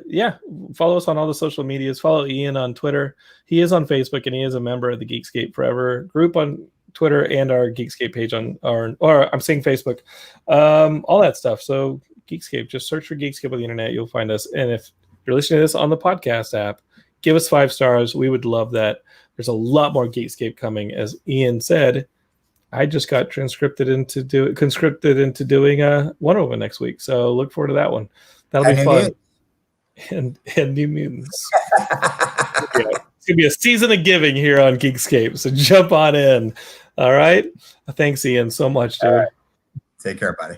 Yeah, follow us on all the social medias. Follow Ian on Twitter. He is on Facebook, and he is a member of the Geekscape Forever group on Twitter and our Geekscape page on I'm saying Facebook. All that stuff. So Geekscape, just search for Geekscape on the internet. You'll find us. And if you're listening to this on the podcast app, give us 5 stars. We would love that. There's a lot more Geekscape coming. As Ian said, I just got conscripted into doing Wonder Woman next week. So look forward to that one. That'll be fun. And New Mutants. Yeah, it's gonna be a season of giving here on Geekscape. So jump on in. All right. Thanks, Ian, so much, dude. Take care, buddy.